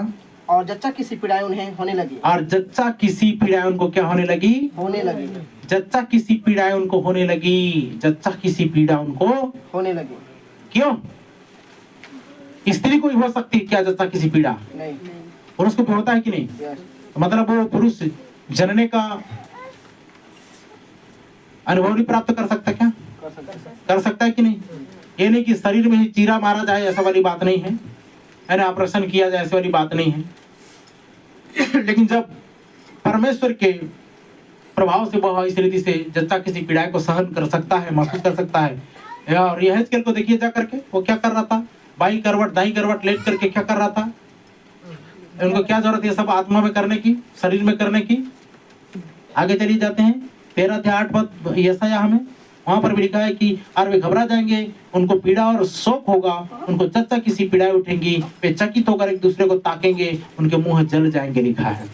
और जच्चा की सी पीड़ाएं उन्हें होने लगी, और जच्चा किसी पीड़ाएं उनको क्या होने लगी? होने लगी, जच्चा किसी पीड़ाएं उनको होने लगी, जच्चा किसी पीड़ा उनको होने लगी। क्यों? स्त्री को भी हो सकती है क्या जच्चा किसी पीड़ा? नहीं, पुरुष को भी होता है कि नहीं? यस, मतलब वो पुरुष जनने का अनुभव नहीं प्राप्त कर सकता क्या? कर सकता है। कर सकता है कि नहीं? ये नहीं कि शरीर में ही चीरा मारा जाए ऐसा वाली बात नहीं है ना, ऑपरेशन किया जाए ऐसी वाली बात नहीं है। लेकिन जब परमेश्वर के प्रभाव से वह इस रीति से जच्चा किसी पीड़ा को सहन कर सकता है, महसूस कर सकता है। और यहेजकेल को देखिए जा करके वो क्या कर रहा था, बाई करवट दाई करवट लेट करके क्या कर रहा था। उनको क्या जरूरत है सब आत्मा में करने की, शरीर में करने की। आगे चलिए जाते हैं 13-8 यशायाह में, वहां पर भी लिखा है कि और वे घबरा जाएंगे, उनको पीड़ा और शोक होगा, उनको जच्चा किसी पीड़ाएं उठेंगी, वे चकित होकर एक दूसरे को ताकेंगे, उनके मुंह जल जाएंगे, लिखा है।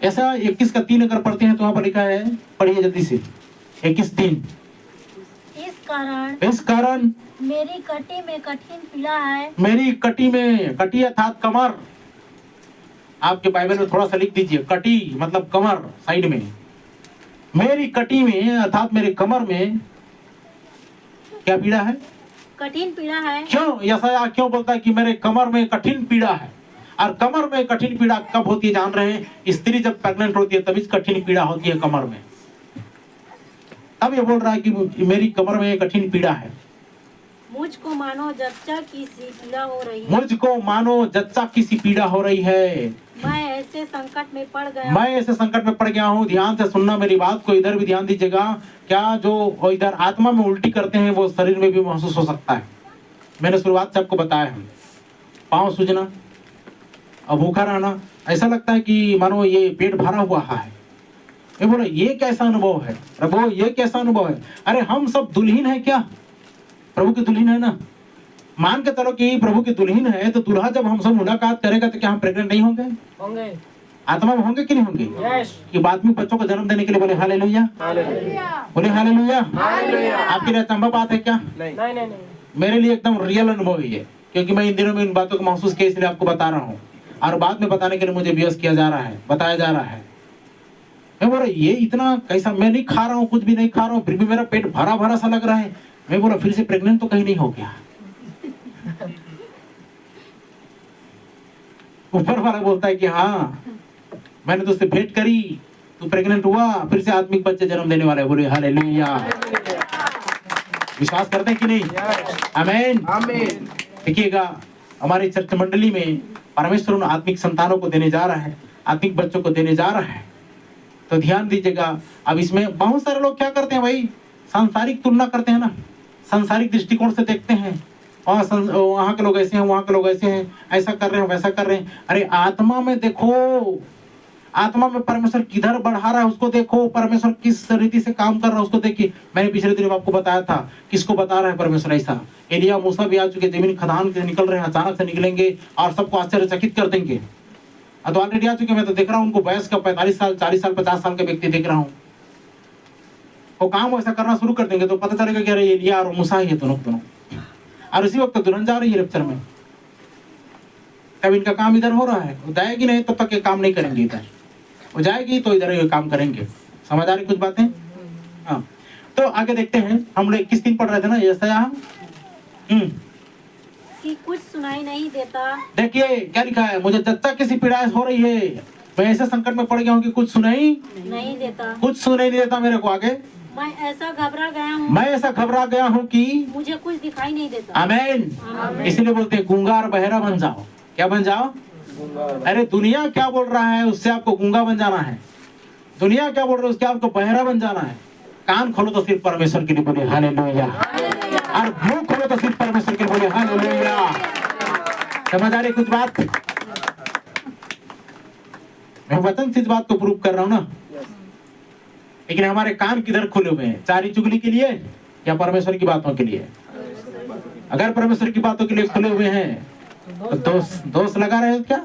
ऐसा 21:3 अगर पढ़ते हैं तो वहां पर लिखा है, पढ़िए जल्दी से 21:3। इस कारण मेरी कटी में कठिन पीड़ा है, मेरी कटी में, कटी अर्थात कमर, आपके बाइबल में थोड़ा सा लिख दीजिए, कटी मतलब कमर साइड में, मेरी कटी में अर्थात मेरे कमर में क्या पीड़ा है? कठिन पीड़ा है। क्यों यशायाह क्यों बोलता है कि मेरे कमर में कठिन पीड़ा है? और कमर में कठिन पीड़ा कब होती है जान रहे हैं? स्त्री जब प्रेग्नेंट होती है तभी कठिन पीड़ा होती है कमर में। अब ये बोल रहा है कि मेरी कमर में कठिन पीड़ा है। मुझको मानो जच्चा की सी पीड़ा हो रही है, मुझको मानो जच्चा किसी पीड़ा हो रही है, मैं ऐसे संकट में पड़ गया, मैं ऐसे संकट में पड़ गया हूँ। ध्यान से सुनना मेरी बात को, इधर भी ध्यान दीजिएगा। क्या जो इधर आत्मा में उल्टी करते हैं वो शरीर में भी महसूस हो सकता है। मैंने शुरुआत से आपको बताया है, पाँव सूजना और भूखा रहना, ऐसा लगता है कि मानो ये पेट भरा हुआ है। मैं बोला ये कैसा अनुभव है प्रभु, ये कैसा अनुभव है? अरे हम सब दुल्हन है क्या? प्रभु की दुल्हन है ना। मान के चलो कि प्रभु की दुल्हन है तो दूल्हा जब हमसे मुलाकात करेगा तो क्या हम प्रेग्नेंट नहीं होंगे? होंगे। आत्मा में होंगे कि नहीं होंगे? यस। कि आत्मिक बच्चों को जन्म देने के लिए बोले हालेलुया, बोले हालेलुया। आपके लिए अचंभा बात है क्या? नहीं नहीं नहीं। मेरे लिए एकदम रियल अनुभव ही है, क्योंकि मैं इन दिनों में इन बातों को महसूस किया, इसलिए आपको बता रहा हूँ। और बाद में बताने के लिए मुझे व्यस्त किया जा रहा है, बताया जा रहा है। मैं बोला ये इतना कैसा, मैं नहीं खा रहा हूँ, कुछ भी नहीं खा रहा हूँ, फिर भी मेरा पेट भरा भरा सा लग रहा है। मैं बोला फिर से प्रेग्नेंट तो कहीं नहीं हो गया? ऊपर वाला बोलता है कि हाँ मैंने तो उससे भेंट करी, तू प्रेग्नेंट हुआ, फिर से आत्मिक बच्चे जन्म देने वाला है। बोले हालेलुया। विश्वास करते हैं कि नहीं? आमीन आमीन। देखिएगा हमारी चर्च मंडली में परमेश्वर उन आत्मिक संतानों को देने जा रहा है, आत्मिक बच्चों को देने जा रहा है। तो ध्यान दीजिएगा। अब इसमें बहुत सारे लोग क्या करते हैं भाई, सांसारिक तुलना करते हैं ना, सांसारिक दृष्टिकोण से देखते हैं, वहाँ के लोग ऐसे हैं, वहाँ के लोग ऐसे हैं, ऐसा कर रहे हैं, वैसा कर रहे हैं। अरे आत्मा में देखो, आत्मा में परमेश्वर किधर बढ़ा रहा है उसको देखो, परमेश्वर किस रीति से काम कर रहा है उसको देखिए। मैंने पिछले दिन आपको बताया था किसको बता रहा है परमेश्वर ऐसा। एलिया मूसा भी आ चुके, जमीन खदान से निकल रहे हैं, अचानक से निकलेंगे और सबको आश्चर्यचकित कर देंगे। तो ऑलरेडी आ चुके, मैं तो देख रहा हूँ उनको वयस का 45 साल 40 साल 50 साल के व्यक्ति देख रहा हूँ। वो काम वैसा करना शुरू कर देंगे तो पता चलेगा कि अरे एलिया और मूसा ही है दोनों। और उसी वक्त दुल्हन जा रही है रफ्तार में। तब इनका काम इधर हो रहा है, वो जाएगी नहीं तब तक ये काम नहीं करेंगे इधर, वो जाएगी तो इधर ये काम करेंगे। समझ आ रही कुछ बातें? हाँ, तो आगे देखते हैं। हम लोग किस दिन पढ़ रहे थे ना, यशायाह कि कुछ सुनाई नहीं देता। देखिए क्या लिखा है, मुझे जच्चा किसी पीड़ा हो रही है, मैं ऐसे संकट में पड़ गया हूँ कि कुछ सुनाई नहीं देता। कुछ सुनाई नहीं देता मेरे को। आगे, मैं ऐसा घबरा गया हूँ, मैं ऐसा घबरा गया हूँ कि मुझे कुछ दिखाई नहीं देता। आमीन। इसलिए बोलते हैं गूंगा और बहरा बन जाओ। क्या बन जाओ? अरे दुनिया क्या बोल रहा है उससे आपको गूंगा बन जाना है, दुनिया क्या बोल रहा है उससे आपको बहरा बन जाना है। कान खोलो तो सिर्फ परमेश्वर के लिए बोले हालेलुया, और मुंह खोलो तो सिर्फ परमेश्वर के लिए बोले हालेलुया। समझ आ रही कुछ बात? मैं वचन से इस बात को प्रूव कर रहा हूँ ना, लेकिन हमारे कान किधर खुले हुए हैं? चारी चुगली के लिए या परमेश्वर की बातों के लिए? अगर परमेश्वर की बातों के लिए खुले हुए हैं तो दोष लगा रहे हो क्या?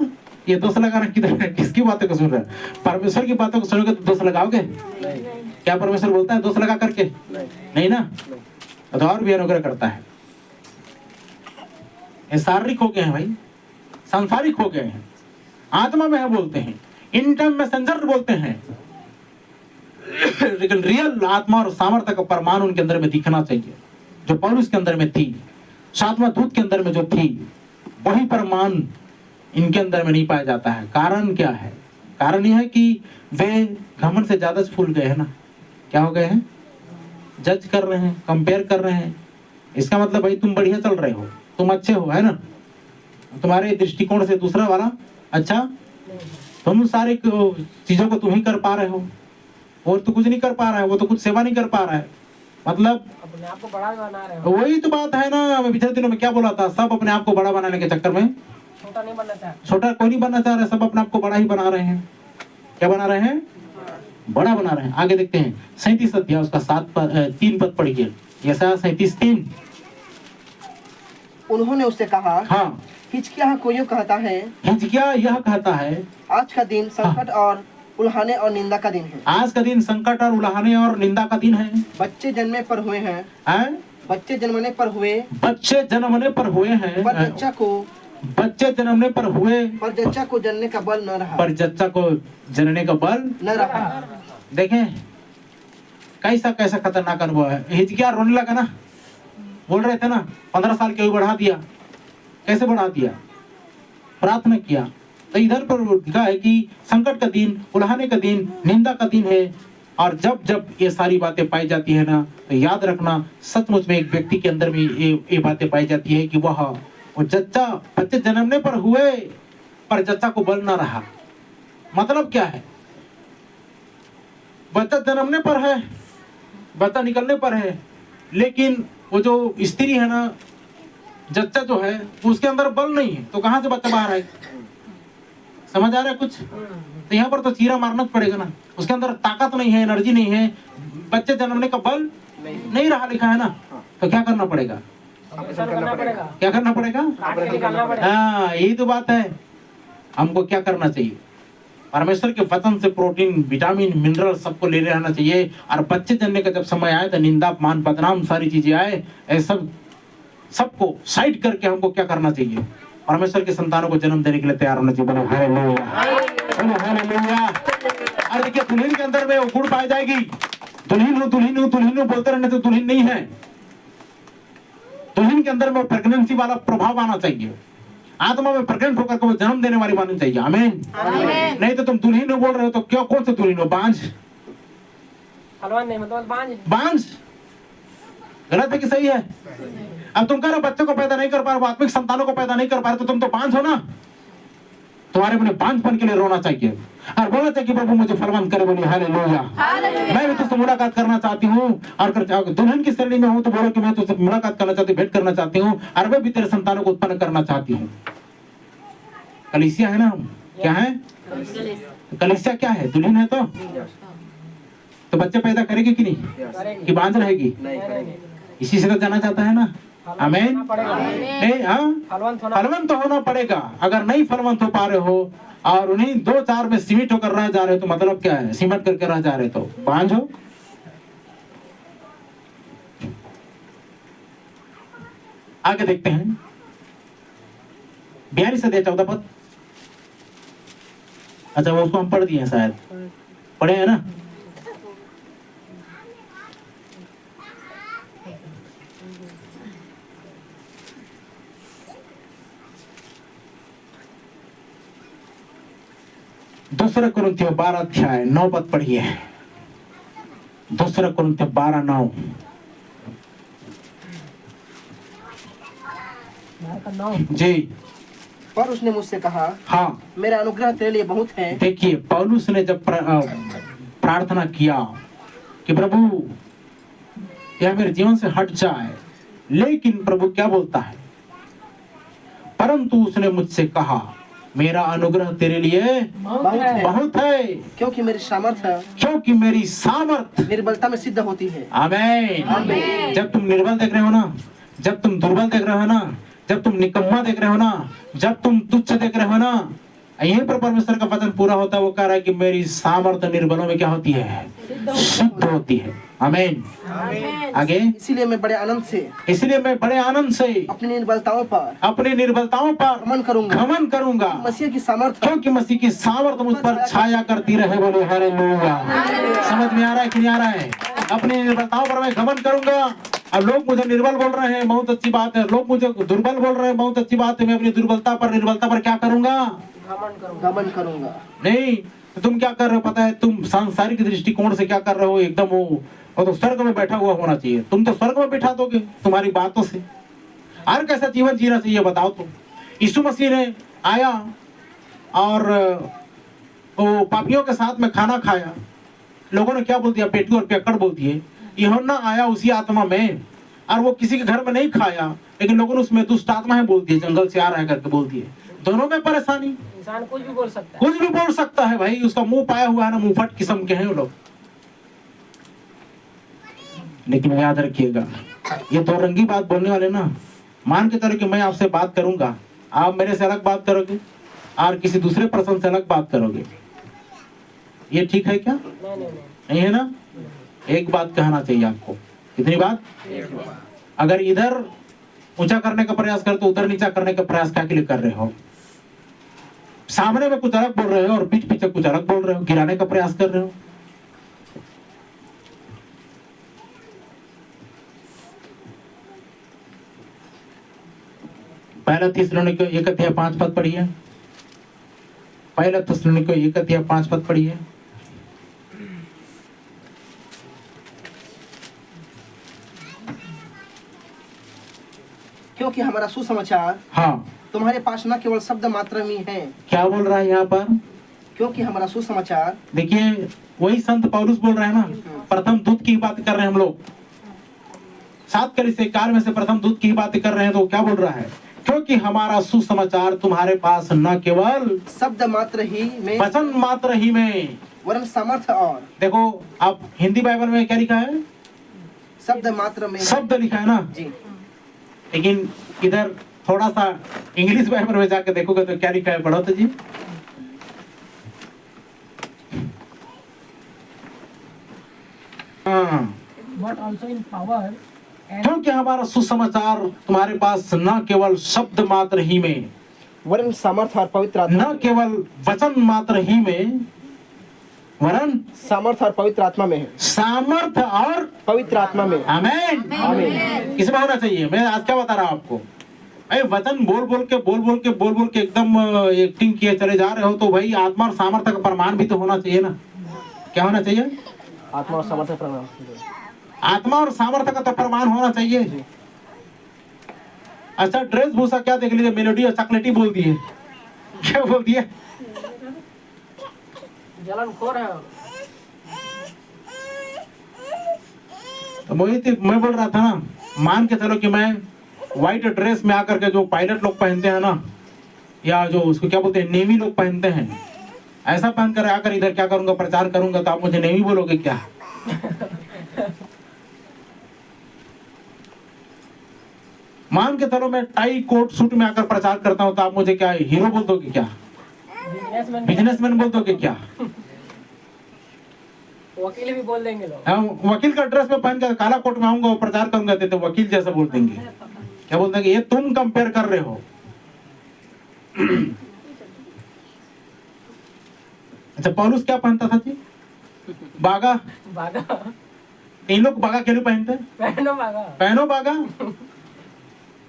ये दोष लगा रहे किधर है? किसकी बातों को सुन रहे हैं? परमेश्वर की बातों को सुनोगे तो दोष लगाओगे? क्या परमेश्वर बोलता है दोष लगा करके? नहीं ना, तो और भी अनुग्रह करता है। ये शारीरिक हो गए हैं भाई, सांसारिक हो गए हैं, आत्मा में है बोलते हैं, इन टाइम मैसेंजर बोलते हैं, लेकिन रियल आत्मा और सामर्थ्य का परमाणु उनके अंदर में दिखना चाहिए, जो पौलुस के अंदर में थी, सातवां दूत के अंदर में जो थी, वही परमाणु इनके अंदर में नहीं पाया जाता है। कारण क्या है? कारण यह है कि वे घमंड से ज्यादा फूल गए हैं ना। क्या हो गए हैं? जज कर रहे हैं, कंपेयर कर रहे हैं। इसका मतलब भाई तुम बढ़िया चल रहे हो, तुम अच्छे हो, है ना, तुम्हारे दृष्टिकोण से दूसरा वाला अच्छा, तुम सारी चीजों को तुम ही कर पा रहे हो, और तो कुछ नहीं कर पा रहा है, वो तो कुछ सेवा नहीं कर पा रहा है, मतलब अपने आप को बड़ा बना रहे हो। वही तो बात है ना। मैं पिछले दिनों में क्या बोला था, सब अपने आप को बड़ा बनाने के चक्कर में छोटा नहीं बनना चाहते, छोटा कोई नहीं बनना चाह रहा है, सब अपने आप को बड़ा ही बना रहे हैं। क्या बना रहे हैं? बड़ा बना रहे हैं। आगे देखते हैं 37 अध्याय उसका 3 पद पढ़िए, यशायाह 37:3। उन्होंने उससे कहा, हाँ, हिजकिय्याह को यूं कहता है, हिजकिय्याह यह कहता है, आज का दिन संकट और उल्हाने और निंदा का दिन है। आज का दिन संकट और उलाहने और निंदा का दिन है। बच्चे जन्मे पर हुए हैं, बच्चे जन्मने पर हुए, बच्चे जन्मने पर हुए हैं, पर जच्चा को बच्चे जन्मने पर हुए, पर जच्चा को जनने का बल न रहा, पर जच्चा को जनने का बल न रहा। देखें कैसा कैसा खतरनाक अनुभव है। हिजकिय्याह रोने लगा ना, बोल रहे थे ना 15 साल के बढ़ा दिया। कैसे बढ़ा दिया? प्रार्थना किया। तो इधर पर लिखा है कि संकट का दिन, उल्हाने का दिन, निंदा का दिन है। और जब जब ये सारी बातें पाई जाती है ना, तो याद रखना सचमुच में एक व्यक्ति के अंदर में ये बातें पाई जाती है कि वो जच्चा, बच्चे जन्मने पर हुए पर जच्चा को बल ना रहा। मतलब क्या है? बच्चा जन्मने पर है, बच्चा निकलने पर है, लेकिन वो जो स्त्री है ना, जच्चा जो है, उसके अंदर बल नहीं है, तो कहां से बच्चा बाहर आए? समझ आ रहा है कुछ? तो यहाँ पर तो चीरा मारना पड़ेगा ना, उसके अंदर ताकत नहीं है, एनर्जी नहीं है, बच्चे जन्मने का बल नहीं रहा, लिखा है ना। तो क्या करना पड़ेगा? क्या करना पड़ेगा? हाँ, यही तो बात है। हमको क्या करना चाहिए? परमेश्वर के वचन से प्रोटीन, विटामिन, मिनरल सबको ले रहना चाहिए। और बच्चे जनने का जब समय आए तो निंदा, मान, बदनाम सारी चीजें आए, ऐसा सबको साइड करके हमको क्या करना चाहिए? परमेश्वर के संतानों को जन्म देने के लिए तैयार होना चाहिए। बोलो हालेलुया, बोलो हालेलुया। और देखिए दुल्हन के अंदर में वो गुण पाई जाएगी। दुल्हन हूँ, दुल्हन हूँ, दुल्हन हूँ बोलते रहने से दुल्हन नहीं है। दुल्हन के अंदर में प्रेगनेंसी वाला प्रभाव आना चाहिए, आत्मा में प्रेग्नेंट होकर के वो जन्म देने वाली माननी चाहिए। आमीन। नहीं तो तुम दुल्हन हो बोल रहे हो तो क्यों, कौन से दुल्हन हो? बांझ, नहीं मतलब बांझ। गलत है कि सही है? अब तुम कह रहे हो बच्चों को पैदा नहीं कर पा रहे, आत्मिक संतानों को पैदा नहीं कर पा रहे, तो तुम तो बांझ हो ना। तुम्हारे अपने बांझपन के लिए रोना चाहिए और बोलना चाहिए कि प्रभु मुझे फलवंत करे। बोलिए हालेलुया। मैं भी तुझसे मुलाकात करना चाहती हूँ, और दुल्हन की श्रेणी में हूँ तो बोलो कि मैं तुझसे मुलाकात करना चाहती हूँ, भेंट करना चाहती हूँ, और मैं भी तेरे संतानों को उत्पन्न करना चाहती हूँ। कलीसिया है ना हम, क्या है? कलीसिया क्या है? दुल्हन है। तो बच्चे पैदा करेगी कि नहीं? कि बांझ रहेगी? इसी से तो जाना चाहता है ना। आमीन। नहीं, हाँ, फलवंत तो होना पड़ेगा। अगर नहीं फलवंत हो पा रहे हो और उन्हीं 2-4 में सीमित होकर रह जा रहे हो, तो मतलब क्या है? सीमित करके रह जा रहे तो बांझ हो। आगे देखते हैं 42 अध्याय 14 पद। अच्छा वो उसको हम पढ़ दिए हैं शायद, पढ़े हैं ना। दूसरा कुरिन्थियों 12 अध्याय 9 पद पढ़िए। दूसरा कुरिन्थियों 12:9। जी। पर उसने मुझसे कहा, हाँ, मेरा अनुग्रह तेरे लिए बहुत है। देखिए पौलुस ने जब प्रार्थना किया कि प्रभु यह मेरे जीवन से हट जाए, लेकिन प्रभु क्या बोलता है, परंतु उसने मुझसे कहा मेरा अनुग्रह तेरे लिए बहुत है, क्योंकि मेरी सामर्थ निर्बलता में सिद्ध होती है। आमीन। जब तुम निर्बल देख रहे हो ना, जब तुम दुर्बल देख रहे हो ना, जब तुम निकम्मा देख रहे हो ना, जब तुम तुच्छ देख रहे हो ना, यहीं पर परमेश्वर का वचन पूरा होता है। वो कह रहा है कि मेरी सामर्थ्य निर्बलों में क्या होती है, सिद्ध होती है। आमीन। आगे, इसीलिए मैं बड़े आनंद से अपनी निर्बलताओं पर घमंड करूंगा मसीह की सामर्थ्य, क्योंकि मसीह की सामर्थ्य मुझ पर छाया करती रहे। बोलो हालेलुया। समझ में आ रहा है कि नहीं आ रहा है? अपनी निर्बलताओं पर मैं घमंड करूंगा। अब लोग मुझे निर्बल बोल रहे हैं, बहुत अच्छी बात है। लोग मुझे दुर्बल बोल रहे हैं, बहुत अच्छी बात है। मैं अपनी निर्बलता पर क्या करूंगा, घमंड करूंगा। नहीं तो तुम क्या कर रहे हो पता है? तुम सांसारिक दृष्टिकोण से क्या कर रहे हो, एकदम वो तो स्वर्ग में बैठा हुआ होना चाहिए। तुम तो स्वर्ग में बैठा दोगे तुम्हारी बातों से। और कैसा जीवन जीना चाहिए बताओ तो? यीशु मसीह ने आया और वो पापियों के साथ में खाना खाया। लोगों ने क्या बोल दिया, पेटू और पियक्कड़ बोल दिए। यूहन्ना आया उसी आत्मा में और वो किसी के घर में नहीं खाया, लेकिन लोगों ने उसमें दुष्ट आत्मा है बोल दिए, जंगल से आ रहा है करके बोल दिए। दोनों में परेशानी। इंसान कुछ भी बोल सकता है, कुछ भी बोल सकता है भाई। उसका मुंह पाया हुआ है ना, मुंहफट किस्म के हैं वो लोग। लेकिन याद रखिएगा, ये दो रंगी बात बोलने वाले ना, मान के चलो कि मैं आपसे बात करूंगा, आप मेरे से अलग बात करोगे और किसी दूसरे पर्सन से अलग बात करोगे। ये ठीक है क्या? नहीं है ना? एक बात कहना चाहिए आपको। कितनी बात? अगर इधर ऊंचा करने का प्रयास कर तो उधर नीचा करने का प्रयास क्या के लिए कर रहे हो? सामने में कुछ अलग बोल रहे हो और पीछे पीछे कुछ अलग बोल रहे हो, गिराने का प्रयास कर रहे हो। पहला थिस्सलुनीकियों 1 अध्याय 5 पद पढ़िए। पहला थिस्सलुनीकियों 1 अध्याय 5 पद पढ़िए। क्योंकि हमारा सुसमाचार तुम्हारे पास न केवल शब्द मात्र में है। क्या बोल रहा है यहाँ पर? क्योंकि हमारा सुसमाचार, देखिए वही संत पौलुस बोल रहे हैं ना। प्रथम दूत की बात कर रहे हैं हम लोग। 7 कलीसिया काल में से प्रथम दूत की बात कर रहे हैं, तो क्या बोल रहा है? क्योंकि हमारा सुसमाचार तुम्हारे पास न केवल शब्द मात्र ही में, वचन मात्र ही में, वरन सामर्थ्य और। देखो आप हिंदी बाइबल में क्या लिखा है? शब्द मात्र में शब्द लिखा है ना जी। लेकिन इधर थोड़ा सा इंग्लिश बाइबल में जाकर देखोगे तो क्या लिखा है, पढ़ो तो जी। But also in power and क्योंकि हमारा सुसमाचार तुम्हारे पास न केवल शब्द मात्र ही में, वरन सामर्थ्य और पवित्र आत्मा, न केवल वचन मात्र ही में, वरन सामर्थ्य और पवित्र आत्मा में है। सामर्थ्य और पवित्र आत्मा में। आमीन। आमीन। किसमें होना चाहिए? मैं आज क्या बता रहा हूं आपको। भाई वचन बोल बोल के एकदम एक्टिंग किए चले जा रहे हो, तो भाई आत्मा और सामर्थ्य का प्रमाण भी तो होना चाहिए ना। क्या होना चाहिए? आत्मा और सामर्थ्य प्रमाण। आत्मा और सामर्थ्य का तो प्रमाण होना चाहिए। अच्छा ड्रेस भूषा क्या देख लीजिए, मेलोडी और चॉकलेटी बोल दिए। क्या बोल दिए? जलनखोर है। तो मोहित मैं बोल रहा था ना, मान के चलो कि मैं व्हाइट ड्रेस में आकर के जो पायलट लोग पहनते हैं ना, या जो उसको क्या बोलते हैं नेवी लोग पहनते हैं, ऐसा पहन कर आकर इधर क्या करूंगा, प्रचार करूंगा, तो आप मुझे नेवी बोलोगे क्या? मान के चलो मैं टाई कोट सूट में आकर प्रचार करता हूं, तो आप मुझे क्या हीरो बोल दोगे क्या? बिजनेसमैन बोल दोगे क्या? वकील भी बोल देंगे लोग। वकील का ड्रेस में पहन कर काला कोट में आऊंगा और प्रचार करूंगा तो वकील जैसा बोल देंगे। क्या बोल देंगे? ये तुम कंपेयर कर रहे हो। अच्छा, पौलुस क्या पहनता था जी? बागा। बागा इन लोग बागा क्यों पहनते? पहनो बागा, पहनो बागा,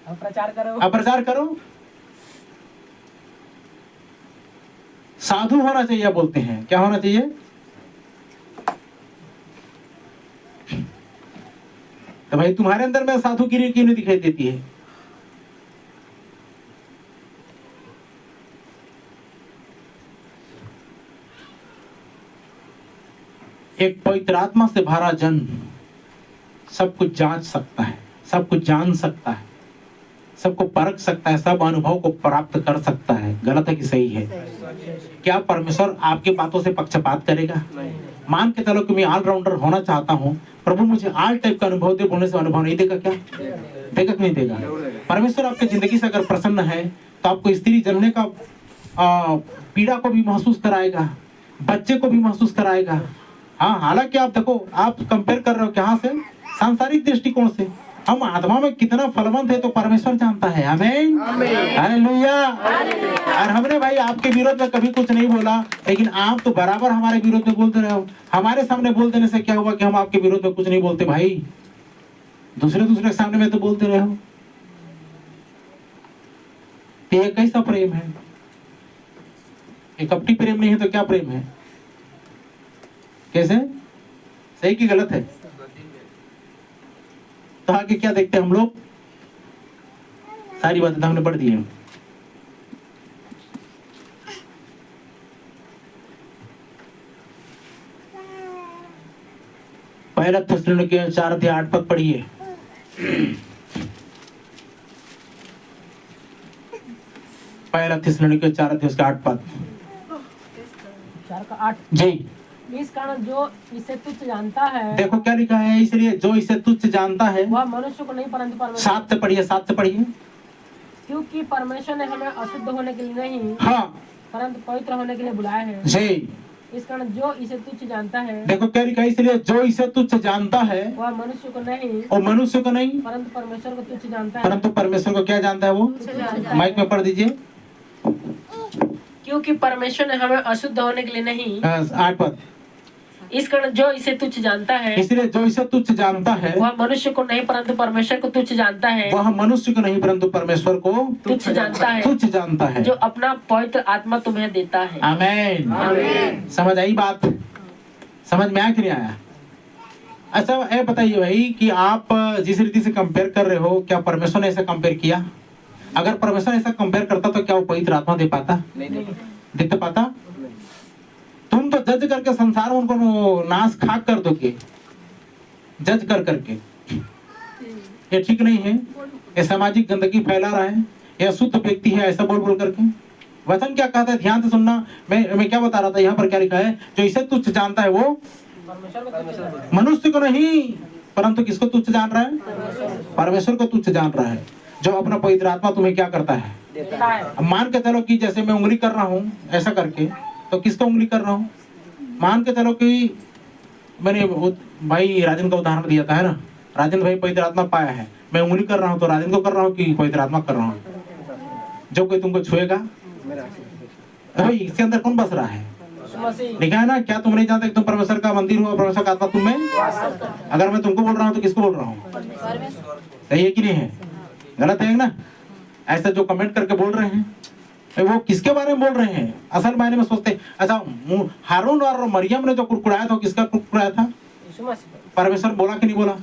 अब प्रचार करो। अब प्रचार करो। साधु होना चाहिए बोलते हैं, क्या होना चाहिए? तो भाई तुम्हारे अंदर में साधुगिरी क्यों नहीं दिखाई देती है? एक पवित्र आत्मा से भरा जन सब कुछ जांच सकता है, सब कुछ जान सकता है, सबको परख सकता है, सब अनुभव को प्राप्त कर सकता है। गलत है कि सही है? क्या परमेश्वर आपकी बातों से पक्षपात करेगा? मान के चलो कि मैं ऑलराउंडर होना चाहता हूँ, प्रभु मुझे ऑल टाइप का अनुभव दे, बोलने से अनुभव नहीं देगा क्या? देगा कि नहीं देगा? परमेश्वर आपकी जिंदगी से अगर प्रसन्न है तो आपको स्त्री जन्मने का पीड़ा को भी महसूस कराएगा, बच्चे को भी महसूस कराएगा। हाँ, हालांकि आप देखो, आप कंपेयर कर रहे हो कहाँ से? सांसारिक दृष्टिकोण से। हम आत्मा में कितना फलवंत है तो परमेश्वर जानता है। आमीन, हालेलुया। और हमने भाई आपके विरोध में कभी कुछ नहीं बोला, लेकिन आप तो बराबर हमारे विरोध में बोलते रहे हो। हमारे सामने बोल देने से क्या हुआ कि हम आपके विरोध में कुछ नहीं बोलते? भाई दूसरे के सामने में तो बोलते रहे हो। ये कैसा प्रेम है? ये कपटी प्रेम नहीं है तो क्या प्रेम है? कैसे? सही की गलत है? तो आगे क्या देखते हैं हम लोग? सारी बातें तो हमने पढ़ दी हैं। पहला थिस्सलुनीके 4:8 पढ़िए। पहला थिस्सलुनीके 4:8 जी। इस कारण जो इसे तुच्छ जानता है, देखो क्या लिखा है, इसलिए जो इसे तुच्छ जानता है वह मनुष्य को नहीं परंतु परमेश्वर। 7 से पढ़िए, 7 से पढ़िए। क्योंकि परमेश्वर ने हमें अशुद्ध होने के लिए नहीं, हाँ, परंतु पवित्र होने के लिए बुलाया है। जी। इस कारण जो इसे तुच्छ जानता है, देखो क्या लिखा है, इसलिए जो इसे तुच्छ जानता है वह मनुष्य को नहीं, और मनुष्य को नहीं परंतु परमेश्वर को तुच्छ जानता है। परंतु परमेश्वर को क्या जानता है? वो माइक में पढ़ दीजिए। क्योंकि परमेश्वर ने हमें अशुद्ध होने के लिए नहीं, 8 पद। इस कारण जो इसे तुच्छ जानता है, इसलिए जो इसे तुच्छ जानता है वह मनुष्य को नहीं परंतु परमेश्वर को तुच्छ जानता है। वह मनुष्य को नहीं परंतु परमेश्वर को तुच्छ जानता है, तुच्छ जानता है, जो अपना पवित्र आत्मा तुम्हें देता है। आमीन। समझ आई बात? समझ में आया कि नहीं आया? अच्छा, ये बताइए भाई कि आप जिस रीति से कंपेयर कर रहे हो, क्या परमेश्वर ने ऐसा कंपेयर किया? अगर परमेश्वर ऐसा कंपेयर करता तो क्या वो पवित्र आत्मा दे पाता? नहीं दे पाता। तुम तो जज करके संसार में उनको नाश खाक कर दोगे, जज कर करके। ये ठीक नहीं है, ये सामाजिक गंदगी फैला रहा है, ये अशुद्ध व्यक्ति है, ऐसा बोल बोल करके। वचन क्या कहता है, ध्यान से सुनना। मैं क्या बता रहा था, यहाँ पर क्या लिखा है? जो इसे तुच्छ जानता है वो मनुष्य को नहीं परंतु किसको तुच्छ जान रहा है? परमेश्वर को तुच्छ जान रहा है, जो अपना पवित्र आत्मा तुम्हें क्या करता है? अब मान के चलो कि जैसे मैं उंगली कर रहा हूँ ऐसा करके, तो किसको उंगली कर रहा हूँ? मान के चलो कि मैंने भाई राजन का उदाहरण दिया था, है ना? राजन भाई पवित्र आत्मा पाया है, मैं उंगली कर रहा हूँ तो राजन को कर रहा हूँ कि पवित्र आत्मा कर रहा हूँ? जो कोई तुमको छुएगा, भाई इसके अंदर कौन बस रहा है? लिखा है ना, क्या तुम नहीं जानते कि तुम परमेश्वर का मंदिर हो, परमेश्वर का आत्मा तुम में? अगर मैं तुमको बोल रहा हूँ तो किसको बोल रहा हूँ? सही है कि नहीं है? गलत है ना? ऐसा जो कमेंट करके बोल रहे हैं वो किसके बारे में बोल रहे हैं? असल मायने में सोचते, अच्छा हारून और मरियम ने जो कुड़कुड़ाया था, किसका कुड़कुड़ाया था? परमेश्वर बोला कि नहीं बोला?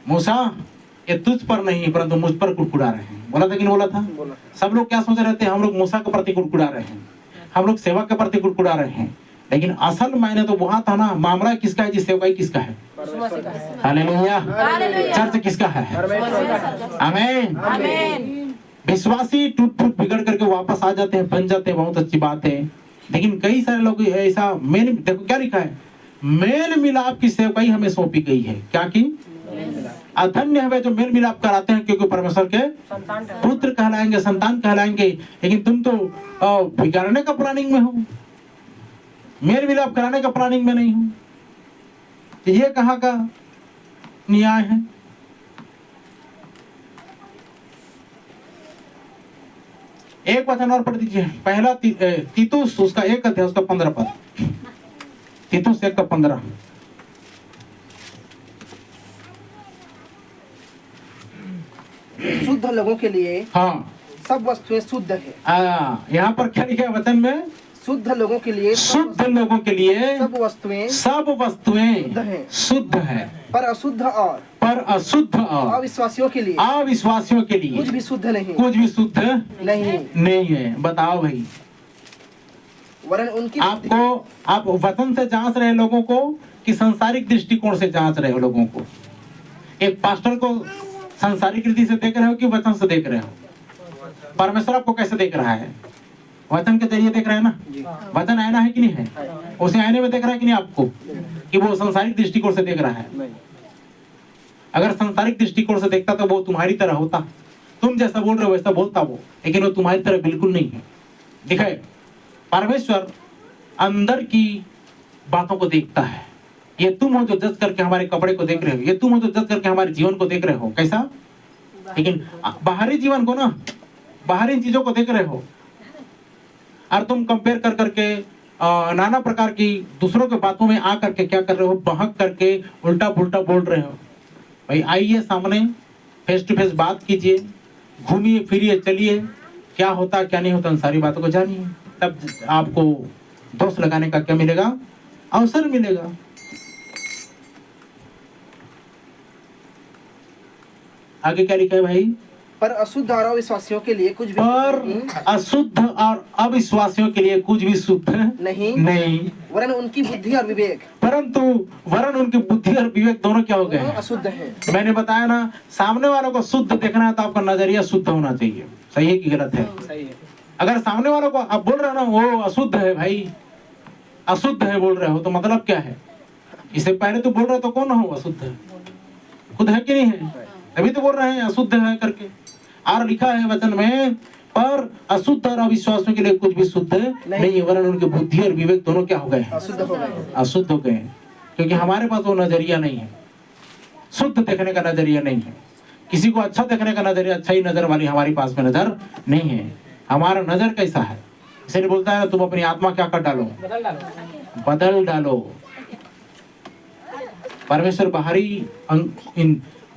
मूसा ये तुझ पर नहीं परंतु मुझ पर कुड़कुड़ा रहे हैं, बोला था कि नहीं बोला था? सब लोग क्या सोच रहे थे? हम लोग मूसा के प्रति कुड़कुड़ा रहे हैं, हम लोग सेवा के प्रति कुड़कुड़ा रहे हैं, लेकिन असल मायने तो वहां था ना, मामला किसका है जी? सेवकाई किसका है? हालेलुया। चर्च किसका है? आमीन। विश्वासी टूट फूट बिगड़ करके वापस आ जाते हैं, बन जाते हैं, बहुत अच्छी बात है। लेकिन कई सारे लोग ऐसा मेल, देखो क्या लिखा है, मेल मिलाप की सेवकाई हमें सौंपी गई है। क्या की? अधन्य है जो मेल मिलाप कराते हैं, क्योंकि परमेश्वर के पुत्र कहलाएंगे, संतान कहलाएंगे। लेकिन तुम तो बिगाड़ने का प्लानिंग में हो, मेल मिलाप कराने का प्लानिंग में नहीं हो। ये कहाँ का न्याय है? एक वचन और पढ़ दीजिए, पहला तीतुस उसका 1 अध्याय उसका 15 पद, तीतुस 1 का 15। शुद्ध लोगों के लिए हाँ सब वस्तुएं शुद्ध है। यहाँ पर क्या लिखा है वचन में? शुद्ध लोगों के लिए शुद्ध लोगों के लिए सब वस्तुएं शुद्ध है, पर अशुद्ध और अविश्वासियों के लिए कुछ भी शुद्ध नहीं है। बताओ भाई, वरन उनकी आप वचन से जांच रहे लोगों को कि सांसारिक दृष्टिकोण से जांच रहे हो लोगों को? एक पास्टर को सांसारिक रीति से देख रहे हो कि वचन से देख रहे हो? परमेश्वर आपको कैसे देख रहा है? वचन के जरिए देख रहे हैं ना। वचन आईना है कि नहीं है? उसे आईने में देख रहा है कि नहीं आपको कि वो सांसारिक दृष्टिकोण से देख रहा है? अगर सांसारिक दृष्टिकोण से देखता तो वो तुम्हारी तरह होता, तुम जैसा बोल रहे हो वैसा बोलता वो, लेकिन वो तुम्हारी तरह बिल्कुल नहीं है। दिखाए, परमेश्वर अंदर की बातों को देखता है। ये तुम हो जो जज करके हमारे कपड़े को देख रहे हो, ये तुम हो जो जज करके हमारे जीवन को देख रहे हो कैसा, लेकिन बाहरी जीवन को ना, बाहरी चीजों को देख रहे हो और तुम कंपेयर कर करके नाना प्रकार की दूसरों के बातों में आ करके क्या कर रहे हो, बहक करके उल्टा पुल्टा बोल रहे हो। भाई आइए सामने, फेस टू फेस बात कीजिए, घूमिए फिरिए चलिए, क्या होता क्या नहीं होता उन सारी बातों को जानिए, तब आपको दोष लगाने का क्या मिलेगा, अवसर मिलेगा। आगे क्या लिखा है भाई? पर अशुद्ध और अविश्वासियों के लिए कुछ भी अशुद्ध और अविश्वासियों के लिए कुछ भी शुद्ध नहीं, वरन उनकी बुद्धि और विवेक, परंतु वरन उनकी बुद्धि और विवेक दोनों क्या हो गए? अशुद्ध है। मैंने बताया ना, सामने वालों को शुद्ध देखना है तो आपका नजरिया शुद्ध होना चाहिए। सही है कि गलत है? सही है। अगर सामने वालों को आप बोल रहे हो ना वो अशुद्ध है, भाई अशुद्ध है बोल रहे हो, तो मतलब क्या है? इससे पहले तो बोल रहे हो तो कौन हो अशुद्ध है? खुद है कि नहीं है? अभी तो बोल रहे हैं अशुद्ध है करके। और लिखा है वचन में, पर अशुद्ध और अविश्वासियों के लिए कुछ भी शुद्ध नहीं, वरन उनकी बुद्धि और विवेक दोनों क्या हो गए? अशुद्ध हो गए। क्योंकि हमारे पास वो नजरिया नहीं है, शुद्ध देखने का नजरिया नहीं है। किसी को अच्छा देखने का नजरिया, अच्छा ही नजर वाली हमारी पास में नजर नहीं है। हमारा नजर कैसा है? इसलिए बोलता है ना, तुम अपनी आत्मा क्या कर डालो, बदल डालो। परमेश्वर बाहरी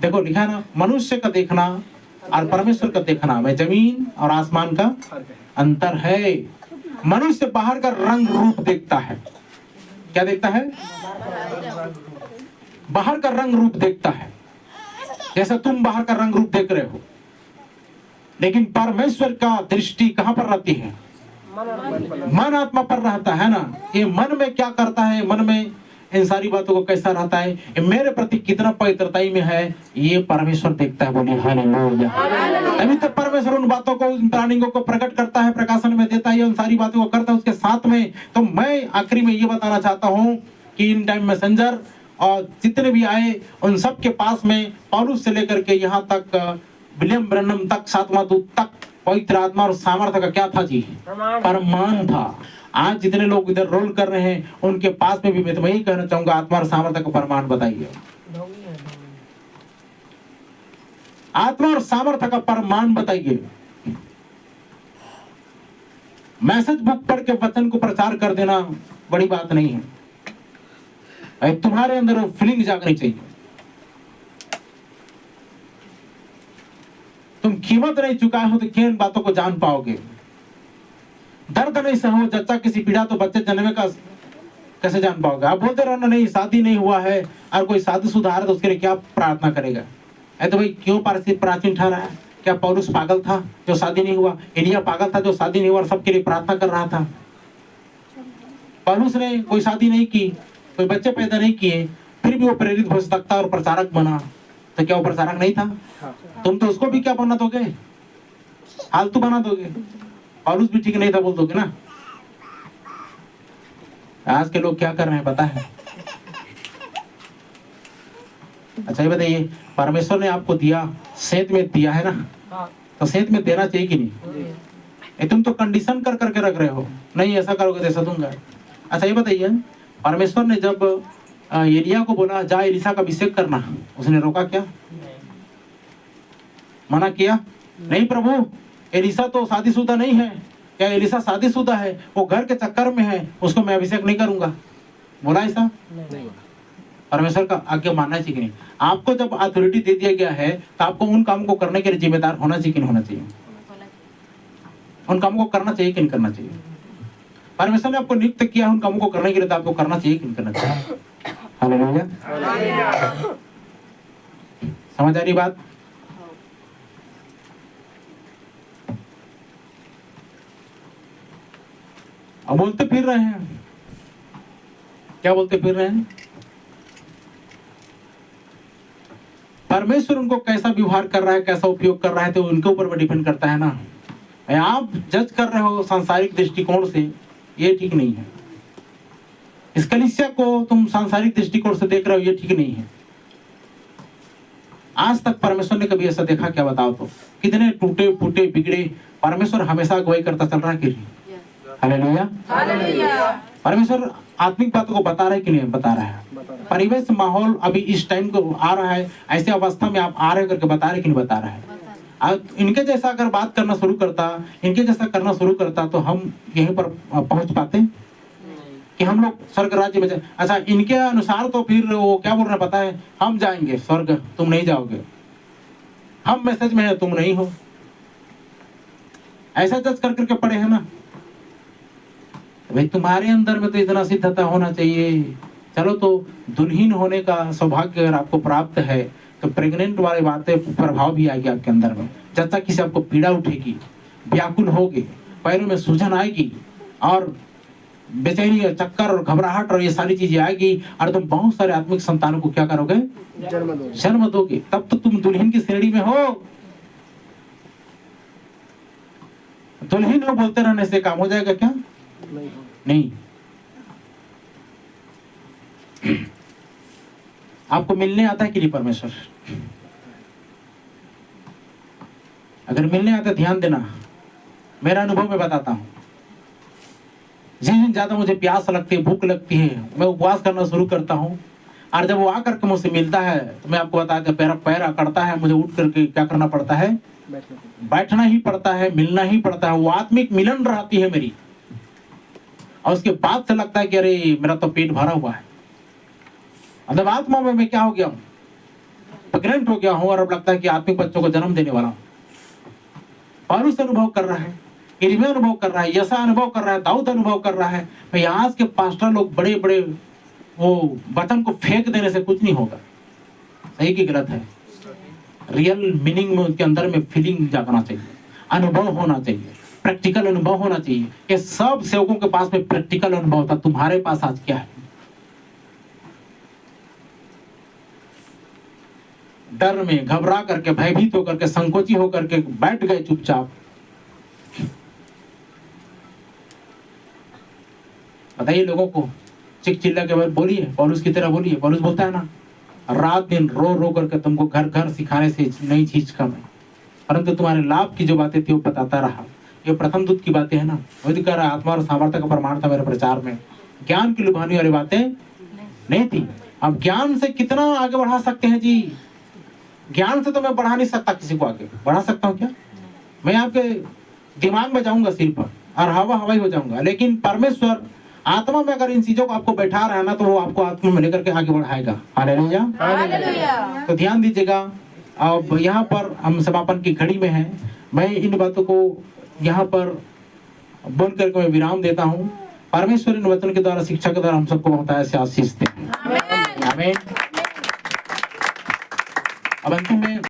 देखो लिखा ना, मनुष्य का देखना और परमेश्वर का देखना में जमीन और आसमान का अंतर है। मनुष्य बाहर का रंग रूप देखता है। क्या देखता है? बाहर का रंग रूप देखता है, जैसा तुम बाहर का रंग रूप देख रहे हो। लेकिन परमेश्वर का दृष्टि कहां पर रहती है? मन आत्मा पर रहता है ना। ये मन में क्या करता है, मन में इन सारी बातों को कैसा रहता है, ये मेरे प्रति कितना पवित्रताई में है, ये परमेश्वर देखता है। बोलिए हालेलुया। तभी तो परमेश्वर उन बातों को, उन प्लानिंगों को प्रकट करता है, प्रकाशन में देता है, उन सारी बातों को करता है उसके साथ में। तो मैं आखिरी में ये बताना चाहता हूँ कि इन टाइम मैसेंजर और जितने भी आए उन सब के पास में पौलुस से लेकर के यहाँ तक विलियम ब्रैनम तक, सातवां दूत तक, पवित्र आत्मा और सामर्थ्य का क्या था जी? प्रमाण था। आज जितने लोग इधर रोल कर रहे हैं उनके पास में भी मैं तो वही कहना चाहूंगा, आत्मा और सामर्थ्य का प्रमाण बताइए। आत्मा और सामर्थ्य का प्रमाण बताइए। मैसेज बुक पढ़ के वचन को प्रचार कर देना बड़ी बात नहीं है। तुम्हारे अंदर फीलिंग जागनी चाहिए। तुम कीमत नहीं चुकाए हो तो किन बातों को जान पाओगे? दर्द नहीं सहो जच्चा किसी पीड़ा तो बच्चे जन्मे का कैसे जान पाओगे? आप बोलते रहो ना, नहीं शादी नहीं हुआ है और कोई शादीशुदा है तो उसके लिए क्या प्रार्थना करेगा? तो भाई क्यों प्राचीन ठहरा है? क्या पौलुस पागल था जो शादी नहीं हुआ? एलिया पागल था जो शादी नहीं हुआ और सबके लिए प्रार्थना कर रहा था? पौलुस ने कोई शादी नहीं की, कोई बच्चे पैदा नहीं किए, फिर भी वो प्रेरित भविष्यवक्ता और प्रचारक बना। तो क्या वो प्रचारक नहीं था? तुम तो उसको भी क्या बना दोगे? फालतू बना दोगे। पौलुस भी ठीक नहीं था बोल दोगे ना। आज के लोग क्या कर रहे हैं पता है? अच्छा ये बताइए, परमेश्वर ने आपको दिया, सेहत में दिया है ना, तो सेहत में देना चाहिए कि नहीं? ये तुम तो कंडीशन कर करके रख रहे हो, नहीं ऐसा करोगे तो ऐसा दूंगा। अच्छा ये बताइए, परमेश्वर ने जब एलिया को बोला जा एलिशा का अभिषेक करना, उसने रोका क्या? मना किया? नहीं प्रभु एलिसा तो शादीशुदा नहीं है, क्या एलिसा शादीशुदा है? वो घर के चक्कर में है, उसको मैं अभिषेक नहीं करूंगा, बोला ऐसा? परमेश्वर का आज्ञा मानना चाहिए कि नहीं? आपको जब अथॉरिटी दे दिया गया है तो आपको उन कामों को करने के लिए जिम्मेदार होना चाहिए कि नहीं होना चाहिए? उन कामों को करना चाहिए कि नहीं करना चाहिए? परमेश्वर ने आपको नियुक्त किया है उन कामों को करने के लिए, तो आपको करना चाहिए कि नहीं करना चाहिए? हालेलुया। समझ आ रही बात? अब बोलते फिर रहे हैं, क्या बोलते फिर रहे हैं? परमेश्वर उनको कैसा व्यवहार कर रहा है, कैसा उपयोग कर रहा है, तो उनके ऊपर भी डिपेंड करता है ना। आप जज कर रहे हो सांसारिक दृष्टिकोण से, ये ठीक नहीं है। इस कलीसिया को तुम सांसारिक दृष्टिकोण से देख रहे हो, ये ठीक नहीं है। आज तक परमेश्वर ने कभी ऐसा देखा क्या? बताओ तो। कितने टूटे फूटे बिगड़े, परमेश्वर हमेशा अगुवाई करता चल रहा है कि नहीं? हालेलुया। परमेश्वर आत्मिक बातों को बता रहा है कि नहीं बता रहा है? परिवेश माहौल अभी इस टाइम को आ रहा है, ऐसे अवस्था में आप आ रहे करके बता रहे कि नहीं बता रहा है? इनके जैसा अगर बात करना शुरू करता, इनके जैसा करना शुरू करता, तो हम यहीं पर पहुंच पाते कि हम लोग स्वर्ग राज्य में जाए? अच्छा, इनके अनुसार तो फिर वो क्या बोल रहे पता है? हम जाएंगे स्वर्ग, तुम नहीं जाओगे। हम मैसेज में है, तुम नहीं हो। ऐसा जज कर करके पड़े हैं ना। भाई तुम्हारे अंदर में तो इतना सिद्धता होना चाहिए। चलो, तो दुल्हन होने का सौभाग्य अगर आपको प्राप्त है तो प्रेग्नेंट वाली बातें प्रभाव भी आएगी आपके अंदर में। जब तक किसी आपको पीड़ा उठेगी, व्याकुल होगे, पैरों में सूजन आएगी और बेचैनी, चक्कर और घबराहट और ये सारी चीजें आएगी, और तुम बहुत सारे आत्मिक संतानों को क्या करोगे? जन्म दोगे। तब तो तुम दुल्हन की श्रेणी में हो। दुल्हन लोग बोलते रहने से काम हो जाएगा क्या? नहीं। आपको मिलने आता है कि नहीं परमेश्वर? अगर मिलने आता, ध्यान देना, मेरा अनुभव मैं बताता हूं। जिस दिन ज्यादा मुझे प्यास लगती है, भूख लगती है, मैं उपवास करना शुरू करता हूं, और जब वो आकर के मुझसे मिलता है तो मैं आपको बता दें, पैर अकड़ता है, मुझे उठ करके क्या करना पड़ता है? बैठना ही पड़ता है, मिलना ही पड़ता है। वो आत्मिक मिलन रहती है मेरी, और उसके बाद से लगता है कि अरे मेरा तो पेट भरा हुआ है। मतलब आत्मा में मैं क्या हो गया हूँ? प्रेग्नेंट हो गया हूँ, और अब लगता है कि आत्मिक बच्चों को जन्म देने वाला हूँ। पौलुस अनुभव कर रहा है, इर्मिया अनुभव कर रहा है, यशा अनुभव कर रहा है, दाऊद अनुभव कर रहा है। भाई आज के पास्टर लोग बड़े बड़े वो वचन को फेंक देने से कुछ नहीं होगा। सही की गलत है? रियल मीनिंग में उनके अंदर में फीलिंग जागना चाहिए, अनुभव होना चाहिए, प्रैक्टिकल अनुभव होना चाहिए। ये सब सेवकों के पास में प्रैक्टिकल अनुभव था, तुम्हारे पास आज क्या है? डर में घबरा करके, भयभीत होकर के, संकोची होकर के बैठ गए चुपचाप। बताइए लोगों को, चिक चिल्ला के बोलिए, पौलुस की तरह बोलिए। पौलुस बोलता है ना, रात दिन रो रो करके तुमको घर घर सिखाने से नहीं झिझका मैं, परंतु तुम्हारे लाभ की जो बातें थी वो बताता रहा। ये प्रथम दूत की बातें है ना, वही कह रहा है, आत्मा और सामर्थ्य का प्रमाण था मेरे प्रचार में। ज्ञान की लुभाने वाली बातें नहीं थी। अब ज्ञान से कितना आगे बढ़ा सकते हैं जी? ज्ञान से तो मैं बढ़ा नहीं सकता, किसी को आगे बढ़ा सकता हूँ क्या? मैं आपके दिमाग में जाऊंगा सिर पर और हवा हवाई हो जाऊंगा, लेकिन परमेश्वर आत्मा में अगर इन चीजों को आपको बैठा रहा है ना, तो वो आपको आत्मा में लेकर के आगे बढ़ाएगा। हालेलुया। तो ध्यान दीजिएगा। अब यहाँ पर हम समापन की घड़ी में हैं। मैं इन बातों को यहाँ पर बोल करके मैं विराम देता हूँ। परमेश्वर इन वचन के द्वारा, शिक्षा के द्वारा हम सबको बहुत ऐसे आशीष दे। आमीन। अब अंतिम में